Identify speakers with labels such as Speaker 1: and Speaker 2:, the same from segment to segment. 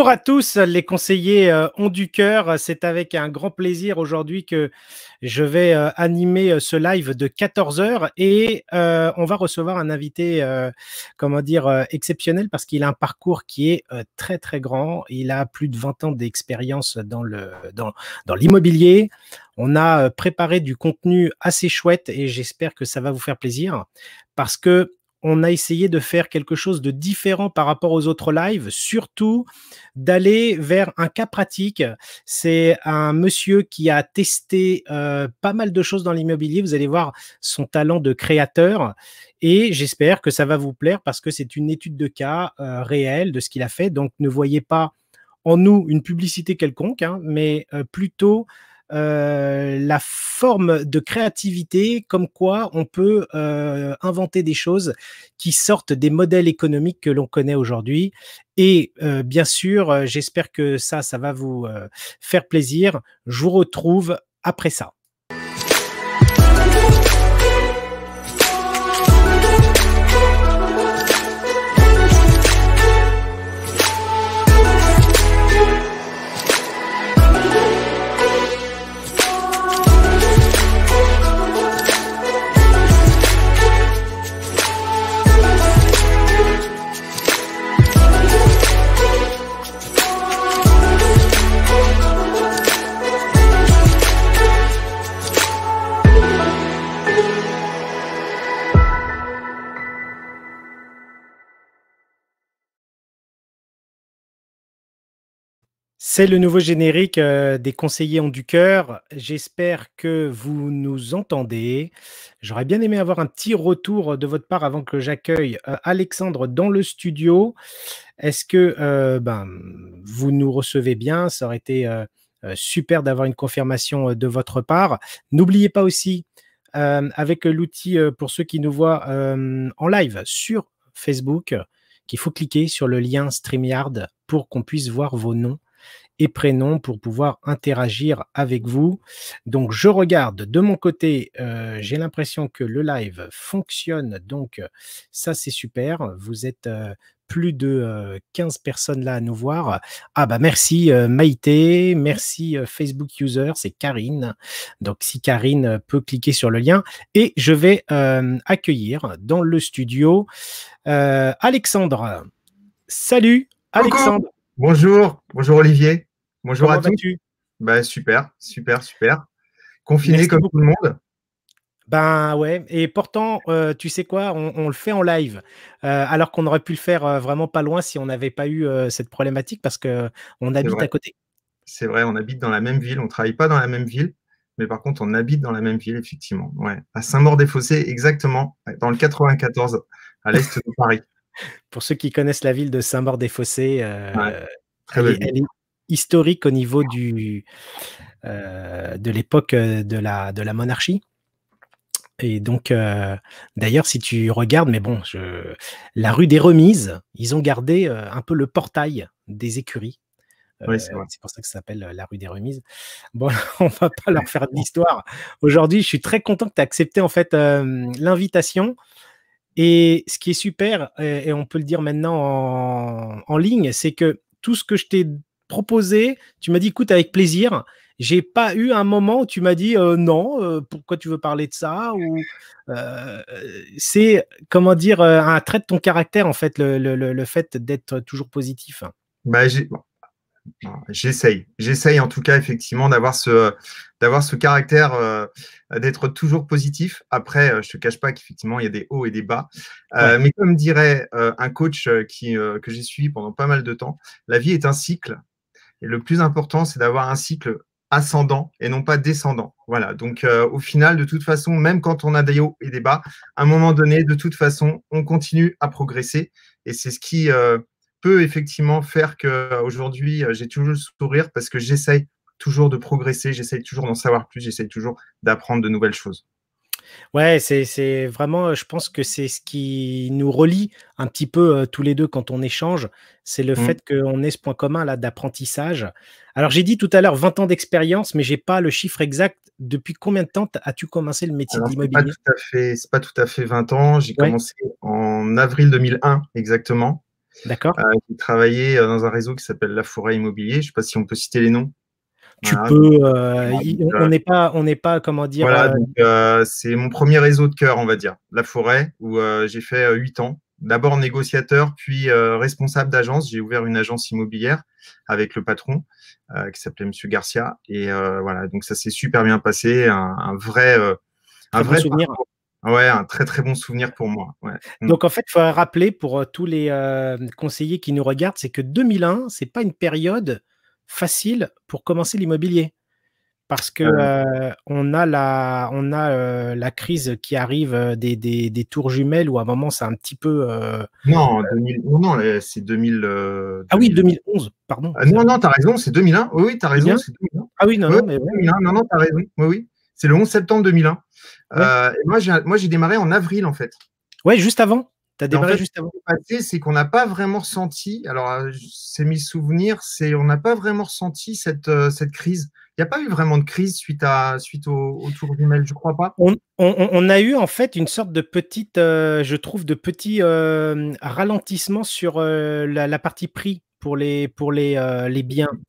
Speaker 1: Bonjour à tous, les conseillers ont du cœur. C'est avec un grand plaisir aujourd'hui que je vais animer ce live de 14 heures et on va recevoir un invité, comment dire, exceptionnel parce qu'il a un parcours qui est très très grand. Il a plus de 20 ans d'expérience dans l'immobilier. On a préparé du contenu assez chouette et j'espère que ça va vous faire plaisir parce que on a essayé de faire quelque chose de différent par rapport aux autres lives, surtout d'aller vers un cas pratique. C'est un monsieur qui a testé pas mal de choses dans l'immobilier. Vous allez voir son talent de créateur et j'espère que ça va vous plaire parce que c'est une étude de cas réelle de ce qu'il a fait. Donc, ne voyez pas en nous une publicité quelconque, hein, mais plutôt la forme de créativité, comme quoi on peut inventer des choses qui sortent des modèles économiques que l'on connaît aujourd'hui. Et bien sûr, j'espère que ça va vous faire plaisir. Je vous retrouve après ça. C'est le nouveau générique des conseillers ont du cœur. J'espère que vous nous entendez. J'aurais bien aimé avoir un petit retour de votre part avant que j'accueille Alexandre dans le studio. Est-ce que vous nous recevez bien? Ça aurait été super d'avoir une confirmation de votre part. N'oubliez pas aussi, avec l'outil pour ceux qui nous voient en live sur Facebook, qu'il faut cliquer sur le lien StreamYard pour qu'on puisse voir vos noms et prénoms pour pouvoir interagir avec vous. Donc, je regarde de mon côté, j'ai l'impression que le live fonctionne. Donc, ça, c'est super. Vous êtes plus de 15 personnes là à nous voir. Ah bah merci Maïté, merci Facebook User, c'est Karine. Donc, si Karine peut cliquer sur le lien. Et je vais accueillir dans le studio Alexandre. Salut Alexandre.
Speaker 2: Coucou. Bonjour Olivier. Bonjour
Speaker 1: Comment
Speaker 2: à tous.
Speaker 1: vas-tu?
Speaker 2: Bah, super. Confiné
Speaker 1: Merci
Speaker 2: comme
Speaker 1: beaucoup.
Speaker 2: tout le monde.
Speaker 1: Ben ouais, et pourtant, tu sais quoi, on le fait en live, alors qu'on aurait pu le faire vraiment pas loin si on n'avait pas eu cette problématique parce qu'on
Speaker 2: C'est
Speaker 1: habite
Speaker 2: vrai.
Speaker 1: à côté.
Speaker 2: C'est vrai, on habite dans la même ville. On ne travaille pas dans la même ville, mais par contre, on habite dans la même ville, effectivement. Ouais. À Saint-Maur-des-Fossés, exactement, dans le 94, à l'est de Paris.
Speaker 1: Pour ceux qui connaissent la ville de Saint-Maur-des-Fossés,
Speaker 2: Ouais. Très
Speaker 1: elle
Speaker 2: belle
Speaker 1: est
Speaker 2: ville.
Speaker 1: historique au niveau de l'époque de la monarchie. Et donc, d'ailleurs, si tu regardes, mais bon, la rue des Remises, ils ont gardé un peu le portail des écuries.
Speaker 2: Oui, c'est vrai.
Speaker 1: C'est pour ça que ça s'appelle la rue des Remises. Bon, on va pas leur faire de l'histoire. Aujourd'hui, je suis très content que tu aies accepté en fait l'invitation. Et ce qui est super, et on peut le dire maintenant en ligne, c'est que tout ce que je t'ai proposé, tu m'as dit, écoute, avec plaisir. J'ai pas eu un moment où tu m'as dit non, pourquoi tu veux parler de ça ou c'est comment dire un trait de ton caractère en fait le fait d'être toujours positif.
Speaker 2: Bah, j'essaye en tout cas effectivement d'avoir ce caractère, d'être toujours positif. Après, je te cache pas qu'effectivement il y a des hauts et des bas.
Speaker 1: Ouais.
Speaker 2: Mais comme dirait un coach que j'ai suivi pendant pas mal de temps, la vie est un cycle. Et le plus important, c'est d'avoir un cycle ascendant et non pas descendant. Voilà. Donc, au final, de toute façon, même quand on a des hauts et des bas, à un moment donné, de toute façon, on continue à progresser. Et c'est ce qui peut effectivement faire qu'aujourd'hui, j'ai toujours le sourire parce que j'essaye toujours de progresser, j'essaye toujours d'en savoir plus, j'essaye toujours d'apprendre de nouvelles choses.
Speaker 1: Ouais, c'est vraiment, je pense que c'est ce qui nous relie un petit peu, tous les 2 quand on échange. C'est le
Speaker 2: Mmh.
Speaker 1: fait qu'on ait ce point commun là d'apprentissage. Alors j'ai dit tout à l'heure 20 ans d'expérience, mais j'ai pas le chiffre exact. Depuis combien de temps as-tu commencé le métier de
Speaker 2: Alors,
Speaker 1: l'immobilier?
Speaker 2: c'est pas tout à fait 20 ans. J'ai
Speaker 1: Ouais,
Speaker 2: commencé en avril 2001 exactement.
Speaker 1: D'accord.
Speaker 2: J'ai travaillé dans un réseau qui s'appelle La Forêt Immobilier. Je ne sais pas si on peut citer les noms.
Speaker 1: Tu
Speaker 2: Voilà, donc,
Speaker 1: peux,
Speaker 2: voilà,
Speaker 1: on n'est pas, comment dire,
Speaker 2: voilà, donc, c'est mon premier réseau de cœur, on va dire, La Forêt, où j'ai fait 8 ans. D'abord négociateur, puis responsable d'agence. J'ai ouvert une agence immobilière avec le patron qui s'appelait Monsieur Garcia. Et voilà, donc ça s'est super bien passé. Un
Speaker 1: très bon
Speaker 2: vrai
Speaker 1: souvenir.
Speaker 2: parcours. Ouais, un très très bon souvenir pour moi. Ouais. Mm.
Speaker 1: Donc, en fait, il faut rappeler pour tous les conseillers qui nous regardent, c'est que 2001, c'est pas une période facile pour commencer l'immobilier. Parce que
Speaker 2: Euh,
Speaker 1: on a la crise qui arrive des tours jumelles où à un moment, c'est un petit peu.
Speaker 2: non, 2000, non, non, c'est 2000,
Speaker 1: Ah oui,
Speaker 2: 2000.
Speaker 1: 2011, pardon, c'est
Speaker 2: Non,
Speaker 1: vrai.
Speaker 2: non, tu as raison, c'est 2001. Oui, oui, tu as raison,
Speaker 1: 2001?
Speaker 2: c'est 2001.
Speaker 1: Ah oui, non,
Speaker 2: Oui,
Speaker 1: non,
Speaker 2: oui,
Speaker 1: mais ouais,
Speaker 2: 2001. Non, non, tu as raison. Oui, oui. C'est le 11 septembre 2001.
Speaker 1: ouais.
Speaker 2: Et moi, j'ai démarré en avril, en fait.
Speaker 1: Ouais, juste avant. Tu as
Speaker 2: Et en
Speaker 1: démarré
Speaker 2: fait, ce
Speaker 1: juste
Speaker 2: qui
Speaker 1: avant.
Speaker 2: s'est passé, c'est qu'on n'a pas vraiment ressenti, alors c'est mes souvenirs, on n'a pas vraiment ressenti cette crise. Il n'y a pas eu vraiment de crise suite au tour jumelles, je crois pas.
Speaker 1: On a eu en fait une sorte de petite, je trouve, de petit ralentissement sur la partie prix pour les biens.
Speaker 2: C'est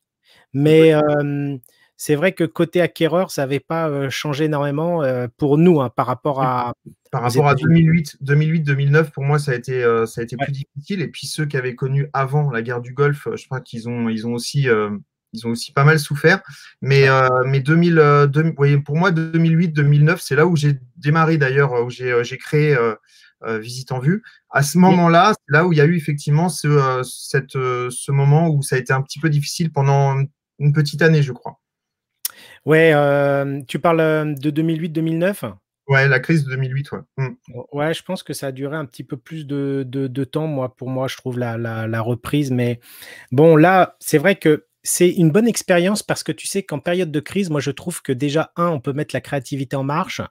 Speaker 1: Mais
Speaker 2: possible.
Speaker 1: c'est vrai que côté acquéreur, ça n'avait pas changé énormément pour nous, hein, par rapport
Speaker 2: Par
Speaker 1: aux
Speaker 2: rapport à
Speaker 1: États-Unis.
Speaker 2: 2008-2009, pour moi, ça a été
Speaker 1: Ouais,
Speaker 2: plus difficile. Et puis ceux qui avaient connu avant la guerre du Golfe, je crois ils ont aussi pas mal souffert.
Speaker 1: ouais.
Speaker 2: Mais 2000, oui, pour moi, 2008-2009, c'est là où j'ai démarré d'ailleurs, où j'ai créé Visite en Vue. À ce
Speaker 1: Mm.
Speaker 2: moment-là, c'est là où il y a eu effectivement ce moment où ça a été un petit peu difficile pendant une petite année, je crois.
Speaker 1: Ouais, tu parles de 2008-2009?
Speaker 2: Ouais, la crise de 2008, ouais.
Speaker 1: Ouais, je pense que ça a duré un petit peu plus de temps, moi, pour moi, je trouve la reprise. Mais bon, là, c'est vrai que c'est une bonne expérience parce que tu sais qu'en période de crise, moi, je trouve que déjà, un, on peut mettre la créativité en marche.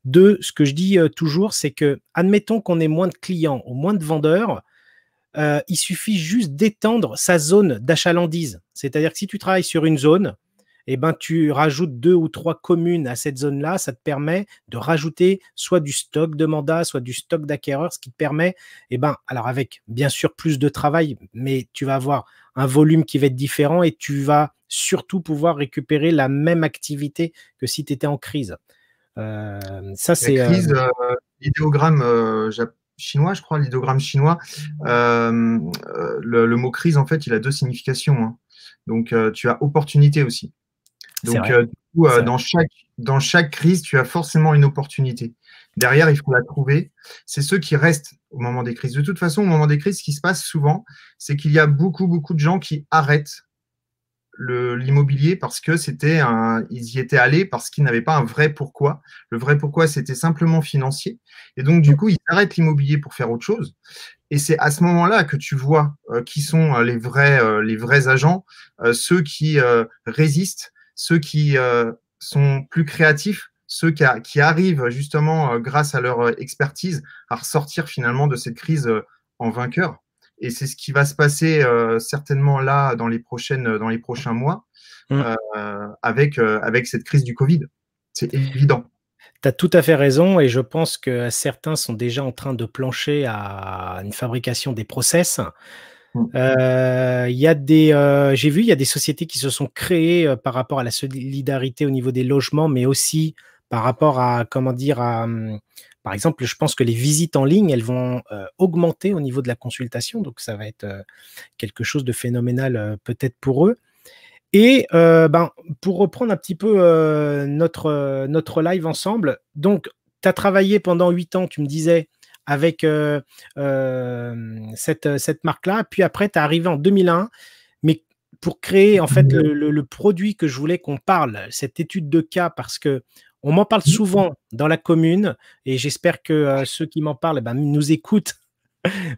Speaker 1: Deux, ce que je dis toujours, c'est que, admettons qu'on ait moins de clients ou moins de vendeurs, il suffit juste d'étendre sa zone d'achalandise. C'est-à-dire que si tu travailles sur une zone, eh ben, tu rajoutes 2 ou 3 communes à cette zone-là, ça te permet de rajouter soit du stock de mandats, soit du stock d'acquéreurs, ce qui te permet, eh ben, alors avec bien sûr plus de travail, mais tu vas avoir un volume qui va être différent et tu vas surtout pouvoir récupérer la même activité que si tu étais en crise. Ça,
Speaker 2: La
Speaker 1: c'est.
Speaker 2: crise, l'idéogramme chinois, je crois, l'idéogramme chinois, le mot crise, en fait, il a deux significations, hein. Donc, tu as opportunité aussi.
Speaker 1: C'est
Speaker 2: Donc,
Speaker 1: vrai.
Speaker 2: du coup,
Speaker 1: C'est vrai.
Speaker 2: dans chaque crise, tu as forcément une opportunité. Derrière, il faut la trouver. C'est ceux qui restent au moment des crises. De toute façon, au moment des crises, ce qui se passe souvent, c'est qu'il y a beaucoup, beaucoup de gens qui arrêtent l'immobilier parce que ils y étaient allés parce qu'ils n'avaient pas un vrai pourquoi. Le vrai pourquoi, c'était simplement financier. Et donc, du coup, ils arrêtent l'immobilier pour faire autre chose. Et c'est à ce moment-là que tu vois qui sont les vrais agents, ceux qui résistent, ceux qui sont plus créatifs, ceux qui arrivent justement, grâce à leur expertise, à ressortir finalement de cette crise en vainqueur. Et c'est ce qui va se passer certainement là dans les prochains mois
Speaker 1: Mm.
Speaker 2: avec cette crise du Covid. C'est évident.
Speaker 1: Tu as tout à fait raison et je pense que certains sont déjà en train de plancher à une fabrication des process.
Speaker 2: Mm.
Speaker 1: Il y a j'ai vu, il y a des sociétés qui se sont créées par rapport à la solidarité au niveau des logements, mais aussi par rapport à, comment dire, par exemple, je pense que les visites en ligne, elles vont augmenter au niveau de la consultation, donc ça va être quelque chose de phénoménal peut-être pour eux. Et ben, pour reprendre un petit peu notre live ensemble, donc tu as travaillé pendant 8 ans, tu me disais, avec cette marque-là, puis après tu es arrivé en 2001, mais pour créer en fait le produit que je voulais qu'on parle, cette étude de cas, parce que on m'en parle souvent dans la commune, et j'espère que ceux qui m'en parlent ben, nous écoutent,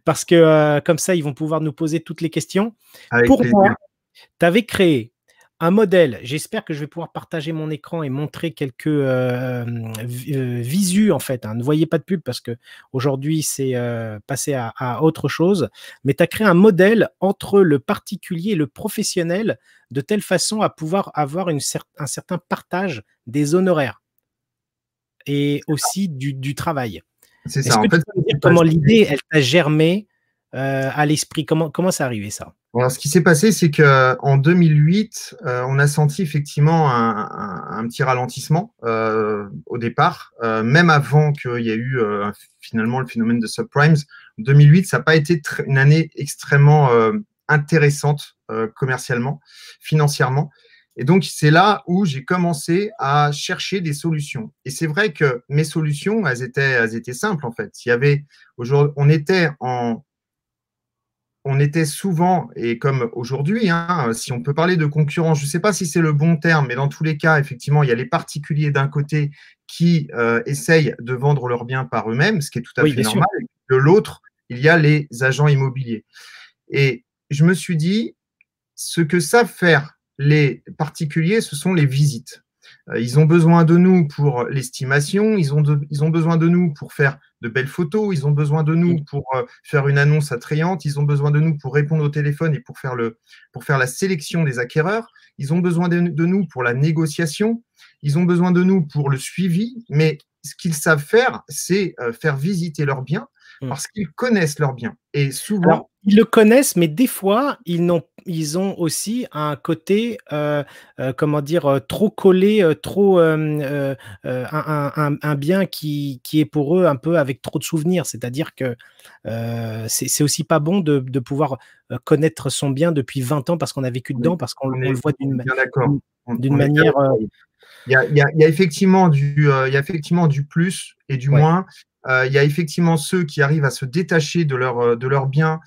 Speaker 1: parce que comme ça, ils vont pouvoir nous poser toutes les questions.
Speaker 2: Avec
Speaker 1: Pour moi,
Speaker 2: plaisir.
Speaker 1: tu avais créé un modèle. J'espère que je vais pouvoir partager mon écran et montrer quelques visus en fait, hein. Ne voyez pas de pub parce que aujourd'hui c'est passé à autre chose. Mais tu as créé un modèle entre le particulier et le professionnel de telle façon à pouvoir avoir un certain partage des honoraires et aussi du travail.
Speaker 2: C'est
Speaker 1: Est-ce
Speaker 2: ça.
Speaker 1: que
Speaker 2: En
Speaker 1: tu
Speaker 2: fait,
Speaker 1: peux me dire comment l'idée elle t'a germé à l'esprit? Comment c'est arrivé ça?
Speaker 2: Alors, ce qui s'est passé, c'est qu'en 2008, on a senti effectivement un petit ralentissement au départ, même avant qu'il y ait eu finalement le phénomène de subprimes. 2008, ça n'a pas été une année extrêmement intéressante commercialement, financièrement. Et donc, c'est là où j'ai commencé à chercher des solutions. Et c'est vrai que mes solutions, elles étaient simples en fait. On était souvent, et comme aujourd'hui, hein, si on peut parler de concurrence, je ne sais pas si c'est le bon terme, mais dans tous les cas, effectivement, il y a les particuliers d'un côté qui essayent de vendre leurs biens par eux-mêmes, ce qui est tout à
Speaker 1: Oui,
Speaker 2: fait
Speaker 1: bien sûr.
Speaker 2: normal. Et de l'autre, il y a les agents immobiliers. Et je me suis dit, ce que savent faire les particuliers, ce sont les visites. Ils ont besoin de nous pour l'estimation, ils ont besoin de nous pour faire de belles photos, ils ont besoin de nous pour faire une annonce attrayante, ils ont besoin de nous pour répondre au téléphone et pour faire la sélection des acquéreurs, ils ont besoin de nous pour la négociation, ils ont besoin de nous pour le suivi, mais ce qu'ils savent faire, c'est faire visiter leurs biens parce qu'ils connaissent leurs biens. Et souvent…
Speaker 1: Alors, ils le connaissent, mais des fois, ils ont aussi un côté, comment dire, trop collé, trop, un bien qui est pour eux un peu avec trop de souvenirs. C'est-à-dire que c'est aussi pas bon de pouvoir connaître son bien depuis 20 ans parce qu'on a vécu dedans, parce qu'on le voit
Speaker 2: bien d'accord.
Speaker 1: d'une manière…
Speaker 2: Il y a effectivement du plus et du
Speaker 1: Ouais.
Speaker 2: moins. Il y a effectivement ceux qui arrivent à se détacher de leurs biens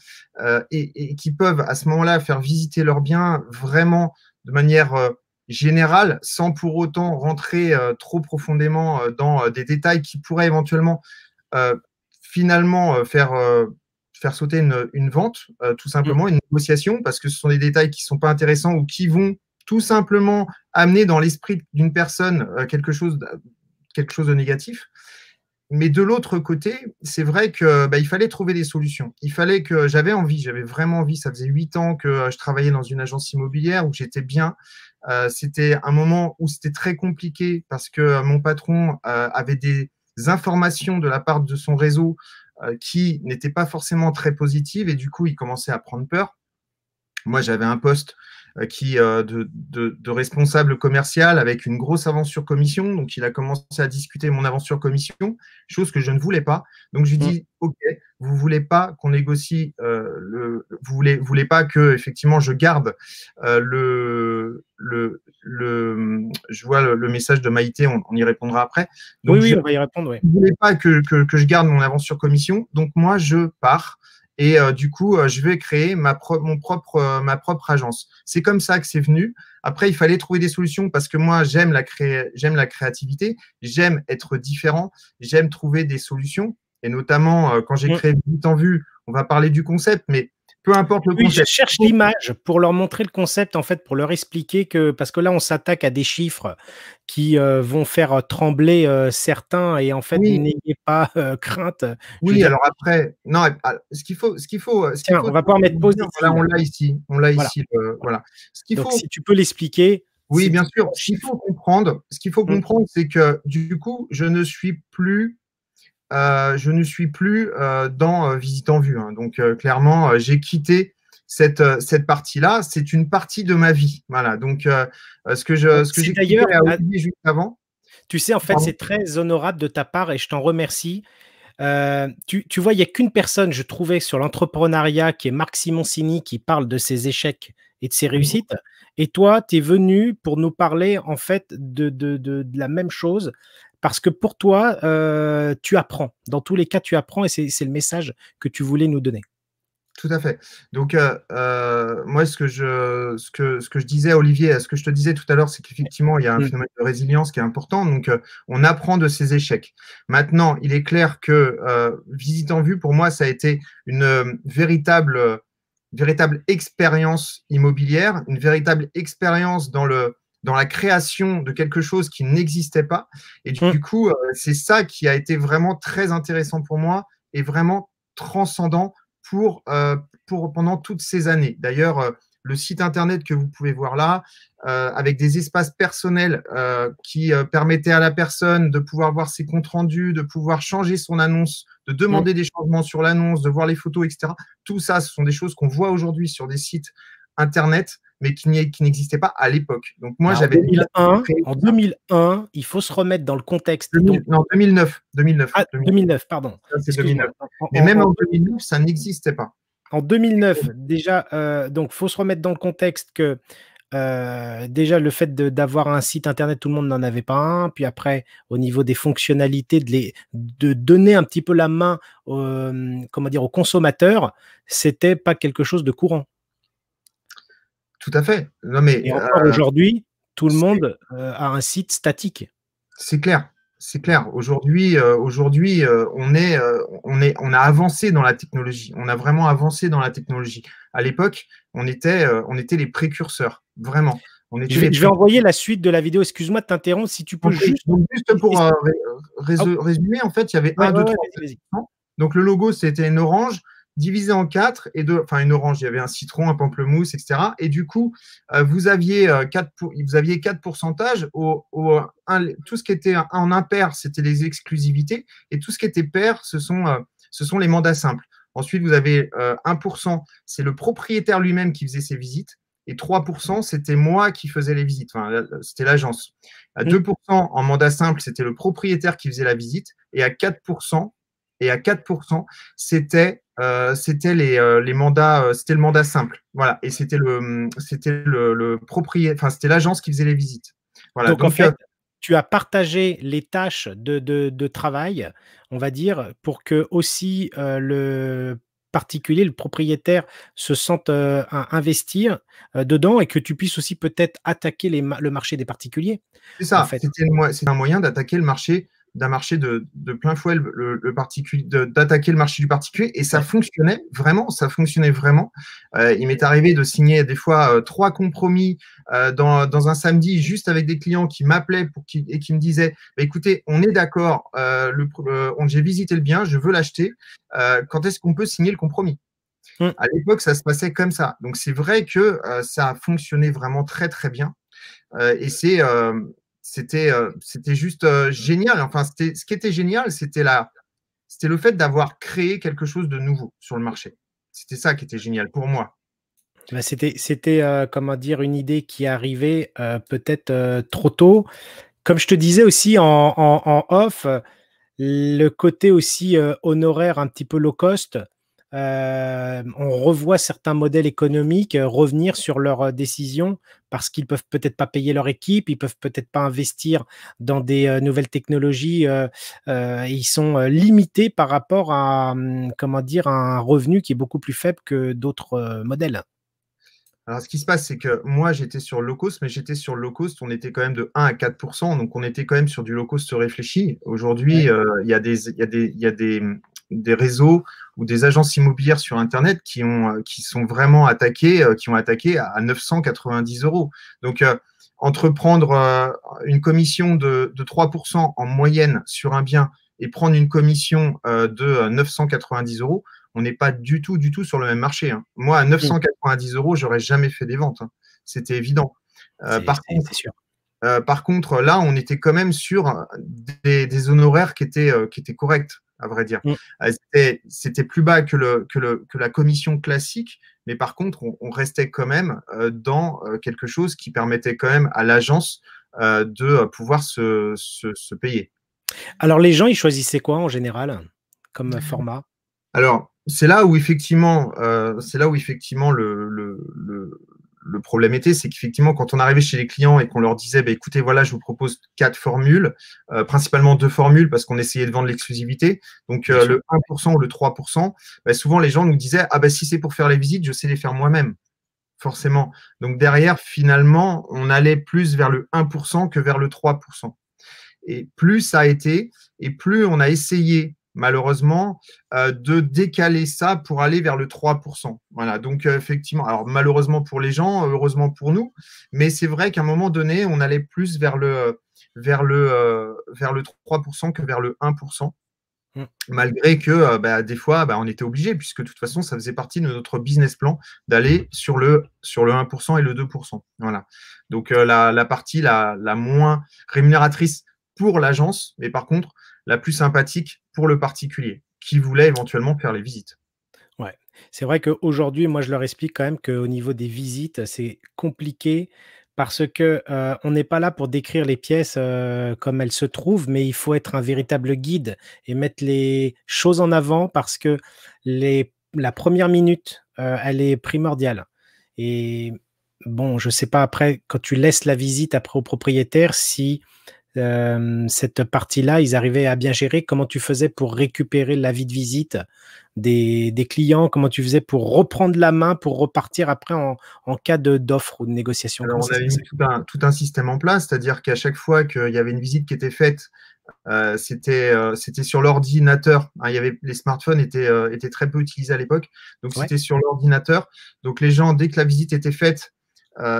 Speaker 2: et qui peuvent à ce moment-là faire visiter leurs biens vraiment de manière générale, sans pour autant rentrer trop profondément dans des détails qui pourraient éventuellement finalement faire sauter une vente, tout simplement, une négociation, parce que ce sont des détails qui ne sont pas intéressants ou qui vont tout simplement amener dans l'esprit d'une personne quelque chose de négatif. Mais de l'autre côté, c'est vrai que il fallait trouver des solutions. J'avais vraiment envie. Ça faisait 8 ans que je travaillais dans une agence immobilière où j'étais bien. C'était un moment où c'était très compliqué parce que mon patron avait des informations de la part de son réseau qui n'étaient pas forcément très positives et du coup, il commençait à prendre peur. Moi, j'avais un poste de responsable commercial avec une grosse avance sur commission. Donc, il a commencé à discuter mon avance sur commission, chose que je ne voulais pas. Donc, je lui dis, OK, vous ne voulez pas qu'on négocie, vous voulez pas que effectivement je garde je vois le message de Maïté, on y répondra après. Donc,
Speaker 1: Oui, on va y répondre, oui.
Speaker 2: vous ne voulez pas que je garde mon avance sur commission. Donc, moi, je pars. Et du coup, je vais créer ma propre agence. C'est comme ça que c'est venu. Après, il fallait trouver des solutions parce que moi, j'aime la créativité, j'aime être différent, j'aime trouver des solutions. Et notamment, quand j'ai créé Vite en Vue, on va parler du concept, mais peu importe le concept.
Speaker 1: Je cherche l'image pour leur montrer le concept, en fait, pour leur expliquer que, parce que là, on s'attaque à des chiffres qui vont faire trembler certains et en fait, n'ayez pas crainte.
Speaker 2: Oui, alors après, non, ce qu'il faut,
Speaker 1: Tiens, on va pouvoir mettre pause ici.
Speaker 2: Voilà, on l'a ici, voilà.
Speaker 1: Donc, si tu peux l'expliquer.
Speaker 2: Oui, bien sûr. Ce qu'il faut comprendre, c'est que du coup, je ne suis plus dans Visite en Vue. Hein. Donc, clairement, j'ai quitté cette partie-là. C'est une partie de ma vie. Voilà. Donc, ce que j'ai
Speaker 1: d'ailleurs
Speaker 2: à Olivier juste avant.
Speaker 1: Tu sais, en fait, c'est très honorable de ta part et je t'en remercie. Tu vois, il n'y a qu'une personne, je trouvais, sur l'entrepreneuriat qui est Marc Simoncini, qui parle de ses échecs et de ses réussites. Et toi, tu es venu pour nous parler, en fait, de la même chose. Parce que pour toi, tu apprends. Dans tous les cas, tu apprends et c'est le message que tu voulais nous donner.
Speaker 2: Tout à fait. Donc, moi, ce que je disais à Olivier, ce que je te disais tout à l'heure, c'est qu'effectivement, il y a un phénomène de résilience qui est important. Donc, on apprend de ses échecs. Maintenant, il est clair que Visite en Vue, pour moi, ça a été une véritable expérience immobilière, une véritable expérience dans la création de quelque chose qui n'existait pas. Et du coup, c'est ça qui a été vraiment très intéressant pour moi et vraiment transcendant pendant toutes ces années. D'ailleurs, le site internet que vous pouvez voir là, avec des espaces personnels qui permettaient à la personne de pouvoir voir ses comptes rendus, de pouvoir changer son annonce de demander des changements sur l'annonce, de voir les photos, etc. Tout ça, ce sont des choses qu'on voit aujourd'hui sur des sites Internet, mais qui n'existaient pas à l'époque. Donc, moi, j'avais
Speaker 1: en 2001, il faut se remettre dans le contexte.
Speaker 2: Non, 2009. 2009.
Speaker 1: Ah, 2009, pardon.
Speaker 2: C'est 2009. Mais même en 2009, ça n'existait pas.
Speaker 1: En 2009, déjà, donc, il faut se remettre dans le contexte que déjà, le fait d'avoir un site internet, tout le monde n'en avait pas un. Puis après, au niveau des fonctionnalités, de donner un petit peu la main comment dire, aux consommateurs, c'était pas quelque chose de courant.
Speaker 2: Tout à fait. Non, mais,
Speaker 1: et encore aujourd'hui, tout le monde a un site statique.
Speaker 2: C'est clair. C'est clair. Aujourd'hui, on a avancé dans la technologie. On a vraiment avancé dans la technologie. À l'époque, on était les précurseurs, vraiment.
Speaker 1: Je vais envoyer la suite de la vidéo. Excuse-moi de t'interrompre. Si tu peux juste
Speaker 2: pour résumer, en fait, il y avait 1, 2, 3. Donc, le logo, c'était une orange divisé en 4 enfin une orange, il y avait un citron, un pamplemousse, etc. Et du coup, vous aviez 4 pourcentages. Tout ce qui était en impair, c'était les exclusivités, et tout ce qui était pair, ce sont les mandats simples. Ensuite, vous avez 1%, c'est le propriétaire lui-même qui faisait ses visites, et 3%, c'était moi qui faisais les visites, enfin, c'était l'agence. À 2% en mandat simple, c'était le propriétaire qui faisait la visite, et à 4%, c'était les mandats, c'était le mandat simple. Voilà, et c'était le propriétaire, enfin, c'était l'agence qui faisait les visites. Voilà.
Speaker 1: Donc en fait, tu as partagé les tâches de travail, on va dire, pour que aussi le particulier, le propriétaire se sente investir dedans et que tu puisses aussi peut-être attaquer le marché des particuliers.
Speaker 2: C'est ça,
Speaker 1: en fait.
Speaker 2: C'est un moyen d'attaquer le marché de plein fouet, d'attaquer le marché du particulier, et ça fonctionnait vraiment, il m'est arrivé de signer des fois 3 compromis dans un samedi, juste avec des clients qui m'appelaient et qui me disaient bah, écoutez, on est d'accord, j'ai visité le bien, je veux l'acheter, quand est-ce qu'on peut signer le compromis? À l'époque, ça se passait comme ça. Donc, c'est vrai que ça a fonctionné vraiment très, très bien. Et c'était juste génial. Enfin, ce qui était génial, c'était le fait d'avoir créé quelque chose de nouveau sur le marché. C'était ça qui était génial pour moi.
Speaker 1: Bah, c'était comment dire, une idée qui arrivait peut-être trop tôt. Comme je te disais aussi en off, le côté aussi honoraire un petit peu low cost, on revoit certains modèles économiques revenir sur leurs décisions parce qu'ils peuvent peut-être pas payer leur équipe, ils peuvent peut-être pas investir dans des nouvelles technologies, ils sont limités par rapport à comment dire, un revenu qui est beaucoup plus faible que d'autres modèles.
Speaker 2: Alors, ce qui se passe, c'est que moi, j'étais sur low cost, mais j'étais sur low cost, on était quand même de 1 à 4%, donc on était quand même sur du low cost réfléchi. Aujourd'hui, il y a des réseaux ou des agences immobilières sur Internet qui sont vraiment attaqués, qui ont attaqué à 990 €. Donc, entreprendre une commission de 3% en moyenne sur un bien et prendre une commission de 990 €, on n'est pas du tout sur le même marché. Hein. Moi, à 990 €, j'aurais jamais fait des ventes. Hein. C'était évident.
Speaker 1: C'est sûr.
Speaker 2: Par contre, là, on était quand même sur des honoraires qui étaient corrects, à vrai dire. C'était plus bas que la commission classique, mais par contre, on restait quand même dans quelque chose qui permettait quand même à l'agence de pouvoir se payer.
Speaker 1: Alors, les gens, ils choisissaient quoi en général comme format?
Speaker 2: Alors, c'est là où effectivement, le problème était, c'est qu'effectivement, quand on arrivait chez les clients et qu'on leur disait, bah, écoutez, voilà, je vous propose 4 formules, principalement 2 formules parce qu'on essayait de vendre l'exclusivité. Donc, le 1% ou le 3%, bah, souvent les gens nous disaient, ah bah, si c'est pour faire les visites, je sais les faire moi-même, forcément. Donc, derrière, finalement, on allait plus vers le 1% que vers le 3%. Et plus ça a été, et plus on a essayé, malheureusement, de décaler ça pour aller vers le 3%. Voilà, donc effectivement, alors malheureusement pour les gens, heureusement pour nous, mais c'est vrai qu'à un moment donné, on allait plus vers le 3% que vers le 1%. Malgré que des fois, on était obligé, puisque de toute façon, ça faisait partie de notre business plan d'aller sur le 1% et le 2%. Voilà. Donc, la partie la moins rémunératrice pour l'agence, mais par contre, la plus sympathique pour le particulier, qui voulaient éventuellement faire les visites.
Speaker 1: Ouais. C'est vrai qu'aujourd'hui, moi, je leur explique quand même qu'au niveau des visites, c'est compliqué parce que, on n'est pas là pour décrire les pièces, comme elles se trouvent, mais il faut être un véritable guide et mettre les choses en avant parce que la première minute, elle est primordiale et bon, je sais pas après quand tu laisses la visite après au propriétaire si cette partie-là, ils arrivaient à bien gérer. Comment tu faisais pour récupérer l'avis de visite des clients? Comment tu faisais pour reprendre la main, pour repartir après en cas d'offre ou de négociation?
Speaker 2: Alors,
Speaker 1: Comment
Speaker 2: on
Speaker 1: ça se
Speaker 2: avait mis
Speaker 1: passait?
Speaker 2: tout un système en place, c'est-à-dire qu'à chaque fois qu'il y avait une visite qui était faite, c'était sur l'ordinateur. Hein, les smartphones étaient très peu utilisés à l'époque, donc
Speaker 1: Ouais.
Speaker 2: c'était sur l'ordinateur. Donc les gens, dès que la visite était faite,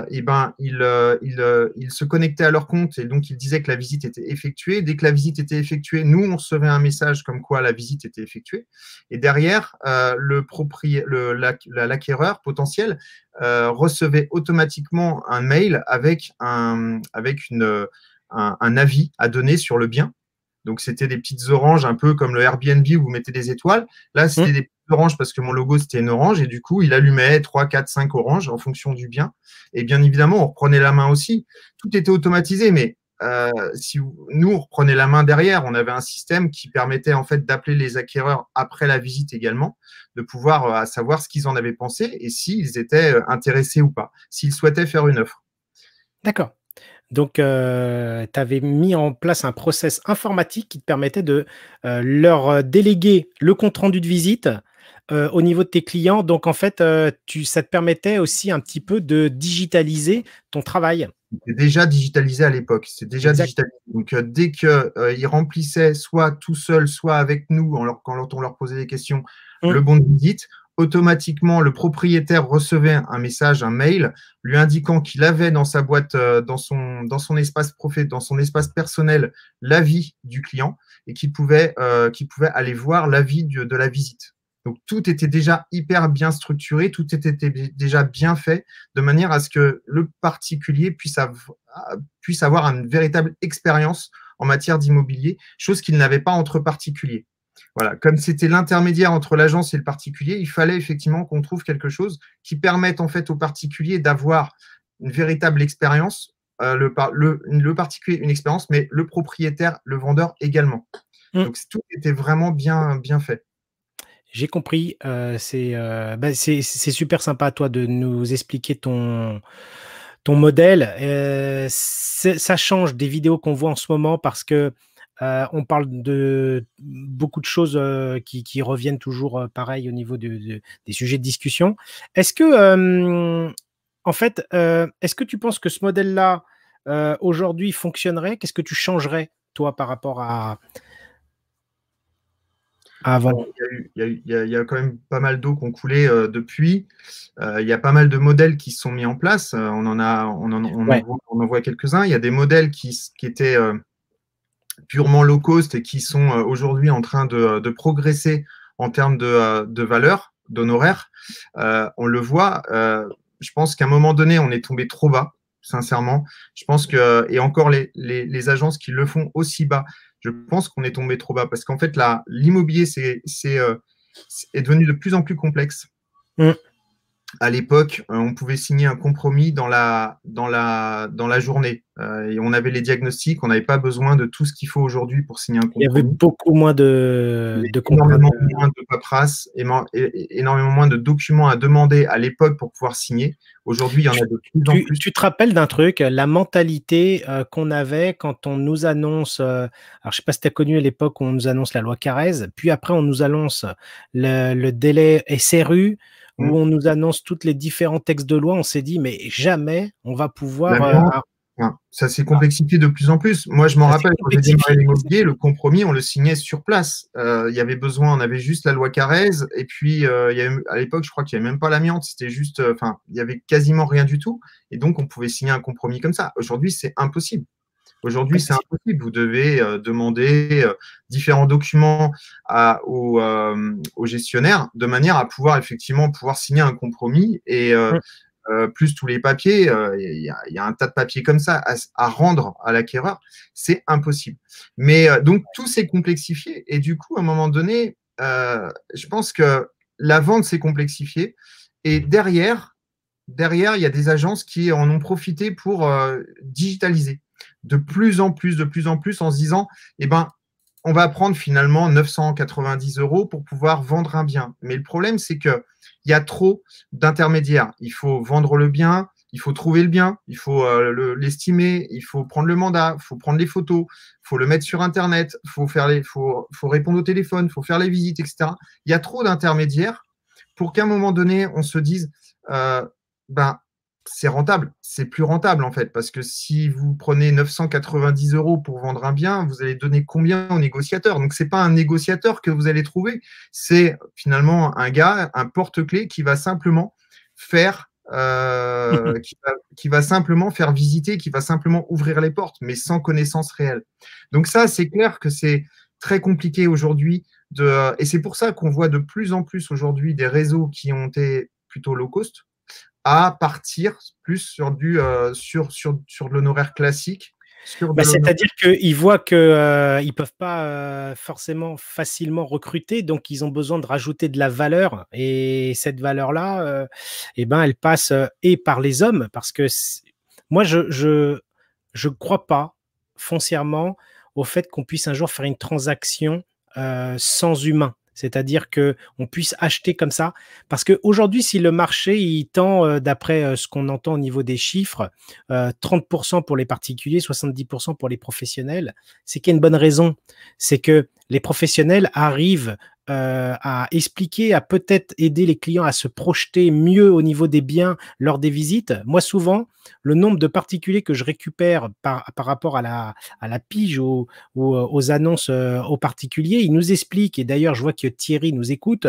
Speaker 2: eh ben, ils se connectaient à leur compte et donc ils disaient que la visite était effectuée. Dès que la visite était effectuée, nous, on recevait un message comme quoi la visite était effectuée. Et derrière, l'acquéreur potentiel recevait automatiquement un mail avec un avis à donner sur le bien. Donc, c'était des petites oranges, un peu comme le Airbnb où vous mettez des étoiles. Là,
Speaker 1: Mmh.
Speaker 2: c'était des petites oranges parce que mon logo, c'était une orange. Et du coup, il allumait 3, 4, 5 oranges en fonction du bien. Et bien évidemment, on reprenait la main aussi. Tout était automatisé, mais nous, on reprenait la main derrière. On avait un système qui permettait en fait d'appeler les acquéreurs après la visite également, de pouvoir savoir ce qu'ils en avaient pensé et s'ils étaient intéressés ou pas, s'ils souhaitaient faire une offre.
Speaker 1: D'accord. Donc, tu avais mis en place un process informatique qui te permettait de, leur, déléguer le compte rendu de visite, au niveau de tes clients. Donc en fait, ça te permettait aussi un petit peu de digitaliser ton travail.
Speaker 2: C'était déjà digitalisé à l'époque. C'est déjà
Speaker 1: Exact.
Speaker 2: digitalisé. Donc, dès qu'ils remplissaient soit tout seuls, soit avec nous, quand on leur posait des questions,
Speaker 1: Mmh.
Speaker 2: le bon de visite, automatiquement, le propriétaire recevait un message, un mail, lui indiquant qu'il avait dans sa boîte, dans son espace dans son espace personnel, l'avis du client et qu'il pouvait aller voir l'avis de la visite. Donc, tout était déjà hyper bien structuré, tout était déjà bien fait de manière à ce que le particulier puisse avoir une véritable expérience en matière d'immobilier, chose qu'il n'avait pas entre particuliers. Voilà, comme c'était l'intermédiaire entre l'agence et le particulier, il fallait effectivement qu'on trouve quelque chose qui permette en fait au particulier d'avoir une véritable expérience, le particulier une expérience, mais le propriétaire, le vendeur également.
Speaker 1: Mmh.
Speaker 2: Donc tout était vraiment bien fait.
Speaker 1: J'ai compris, bah, c'est super sympa, toi, de nous expliquer ton modèle. Ça change des vidéos qu'on voit en ce moment parce que, on parle de beaucoup de choses, qui reviennent toujours, pareil au niveau des sujets de discussion. Est-ce que, en fait, est-ce que tu penses que ce modèle-là, aujourd'hui fonctionnerait? Qu'est-ce que tu changerais, toi, par rapport à avant?
Speaker 2: Alors, il y a quand même pas mal d'eau qui ont coulé depuis. Il y a pas mal de modèles qui se sont mis en place.
Speaker 1: Ouais.
Speaker 2: On en voit quelques-uns. Il y a des modèles qui étaient purement low cost et qui sont aujourd'hui en train de progresser en termes de valeur, d'honoraires. On le voit. Je pense qu'à un moment donné, on est tombé trop bas, sincèrement. Je pense que, et encore les agences qui le font aussi bas, je pense qu'on est tombé trop bas parce qu'en fait, là, l'immobilier est devenu de plus en plus complexe.
Speaker 1: Mmh.
Speaker 2: À l'époque, on pouvait signer un compromis dans la journée. Et on avait les diagnostics, on n'avait pas besoin de tout ce qu'il faut aujourd'hui pour signer un
Speaker 1: Il y avait
Speaker 2: compromis.
Speaker 1: beaucoup moins
Speaker 2: Il y avait
Speaker 1: de contraintes.
Speaker 2: énormément moins de paperasse, énormément moins de documents à demander à l'époque pour pouvoir signer. Aujourd'hui, il y en a de plus en plus.
Speaker 1: Tu te rappelles d'un truc, la mentalité, qu'on avait quand on nous annonce, alors je sais pas si tu as connu à l'époque où on nous annonce la loi Carrez, puis après on nous annonce le délai SRU, où
Speaker 2: Mmh.
Speaker 1: on nous annonce toutes les différents textes de loi. On s'est dit: «Mais jamais on va pouvoir,
Speaker 2: L'amiante, enfin, ça s'est complexifié de plus en plus. Moi, je m'en
Speaker 1: ça s'est
Speaker 2: rappelle quand j'ai démarré
Speaker 1: complexifié».
Speaker 2: l'immobilier, le compromis, on le signait sur place. Il y avait besoin, on avait juste la loi Carrez, et puis à l'époque, je crois qu'il n'y avait même pas l'amiante, c'était juste, enfin, il y avait quasiment rien du tout, et donc on pouvait signer un compromis comme ça. Aujourd'hui, c'est impossible. Aujourd'hui, c'est
Speaker 1: Impossible.
Speaker 2: impossible. Vous devez demander différents documents au gestionnaire de manière à pouvoir effectivement pouvoir signer un compromis et
Speaker 1: Mmh.
Speaker 2: plus tous les papiers, il y a un tas de papiers comme ça à rendre à l'acquéreur, c'est impossible. Mais donc tout s'est complexifié et du coup, à un moment donné, je pense que la vente s'est complexifiée. Et derrière, il y a des agences qui en ont profité pour digitaliser de plus en plus, en se disant, eh ben, on va prendre finalement 990 € pour pouvoir vendre un bien. Mais le problème, c'est qu'il y a trop d'intermédiaires. Il faut vendre le bien, il faut trouver le bien, il faut l'estimer, il faut prendre le mandat, il faut prendre les photos, il faut le mettre sur Internet, il faut répondre au téléphone, il faut faire les visites, etc. Il y a trop d'intermédiaires pour qu'à un moment donné, on se dise, ben, c'est rentable. C'est plus rentable, en fait, parce que si vous prenez 990 € pour vendre un bien, vous allez donner combien au négociateur? Donc, ce n'est pas un négociateur que vous allez trouver, c'est finalement un gars, un porte-clés qui va simplement faire qui va simplement faire visiter, qui va simplement ouvrir les portes, mais sans connaissance réelle. Donc ça, c'est clair que c'est très compliqué aujourd'hui. Et c'est pour ça qu'on voit de plus en plus aujourd'hui des réseaux qui ont été plutôt low cost à partir plus sur de l'honoraire classique.
Speaker 1: C'est-à-dire qu'ils voient qu'ils ne peuvent pas forcément facilement recruter, donc ils ont besoin de rajouter de la valeur. Et cette valeur-là, eh ben, elle passe et par les hommes, parce que moi, je crois pas foncièrement au fait qu'on puisse un jour faire une transaction sans humain. C'est-à-dire qu'on puisse acheter comme ça. Parce qu'aujourd'hui, si le marché il tend, d'après ce qu'on entend au niveau des chiffres, 30% pour les particuliers, 70% pour les professionnels, c'est qu'il y a une bonne raison. C'est que les professionnels arrivent à expliquer, à peut-être aider les clients à se projeter mieux au niveau des biens lors des visites. Moi, souvent, le nombre de particuliers que je récupère par rapport à la pige ou aux annonces aux particuliers, il nous explique, et d'ailleurs, je vois que Thierry nous écoute,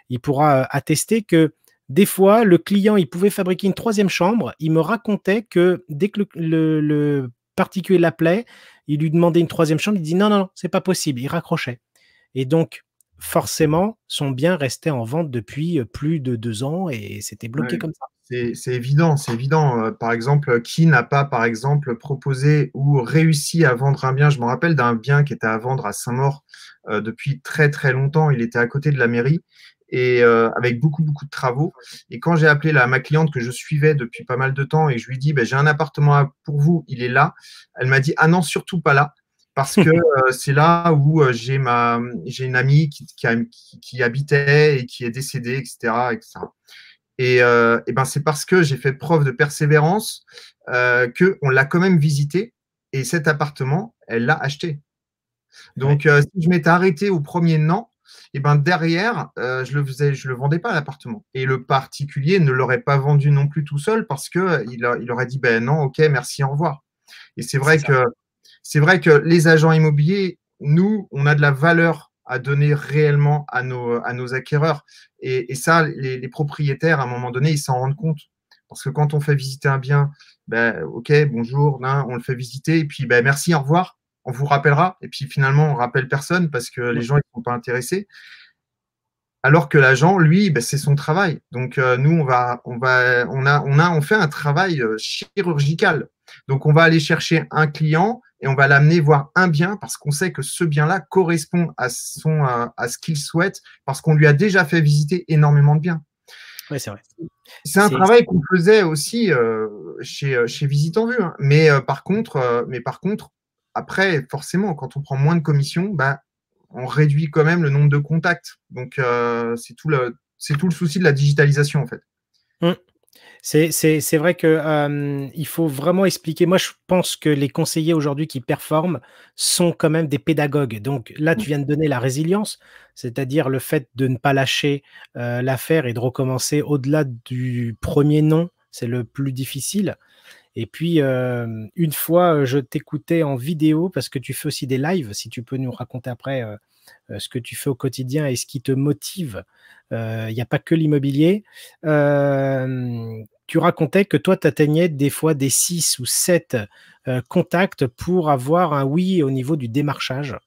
Speaker 1: il pourra attester que des fois, le client, il pouvait fabriquer une troisième chambre. Il me racontait que dès que le particulier l'appelait, il lui demandait une troisième chambre, il dit non, non, non, c'est pas possible. Il raccrochait. Et donc, forcément, son bien restait en vente depuis plus de 2 ans et c'était bloqué comme ça.
Speaker 2: C'est évident, c'est évident. Par exemple, qui n'a pas, par exemple, proposé ou réussi à vendre un bien? Je me rappelle d'un bien qui était à vendre à Saint-Maur depuis très très longtemps. Il était à côté de la mairie et avec beaucoup beaucoup de travaux. Et quand j'ai appelé ma cliente que je suivais depuis pas mal de temps et je lui ai dit, j'ai un appartement pour vous, il est là. Elle m'a dit, ah non, surtout pas là. Parce que c'est là où j'ai une amie qui habitait et qui est décédée, etc., etc. Et ben c'est parce que j'ai fait preuve de persévérance qu'on l'a quand même visité et cet appartement, elle l'a acheté. Donc, si je m'étais arrêté au premier non, et ben derrière, je le vendais pas l'appartement. Et le particulier ne l'aurait pas vendu non plus tout seul parce qu'il aurait dit ben non, ok, merci, au revoir. Et c'est vrai que les agents immobiliers, nous, on a de la valeur à donner réellement à nos acquéreurs. Et ça, les propriétaires, à un moment donné, ils s'en rendent compte. Parce que quand on fait visiter un bien, ok, bonjour, on le fait visiter, et puis merci, au revoir, on vous rappellera. Et puis finalement, on rappelle personne parce que les gens ne sont pas intéressés. Alors que l'agent, lui, c'est son travail. Donc nous, on fait un travail chirurgical. Donc on va aller chercher un client et on va l'amener voir un bien parce qu'on sait que ce bien-là correspond à ce qu'il souhaite parce qu'on lui a déjà fait visiter énormément de biens.
Speaker 1: Oui, c'est vrai.
Speaker 2: C'est un travail qu'on faisait aussi chez Visite en Vue. Hein. Mais par contre, après, forcément, quand on prend moins de commissions, on réduit quand même le nombre de contacts. Donc, c'est tout le souci de la digitalisation, en fait.
Speaker 1: C'est vrai que il faut vraiment expliquer. Moi, je pense que les conseillers aujourd'hui qui performent sont quand même des pédagogues. Donc là, tu viens de donner la résilience, c'est-à-dire le fait de ne pas lâcher l'affaire et de recommencer au-delà du premier non, c'est le plus difficile. Et puis, une fois, je t'écoutais en vidéo parce que tu fais aussi des lives. Si tu peux nous raconter après ce que tu fais au quotidien et ce qui te motive. Il n'y a pas que l'immobilier. Tu racontais que toi, tu atteignais des fois des 6 ou 7 contacts pour avoir un oui au niveau du démarchage.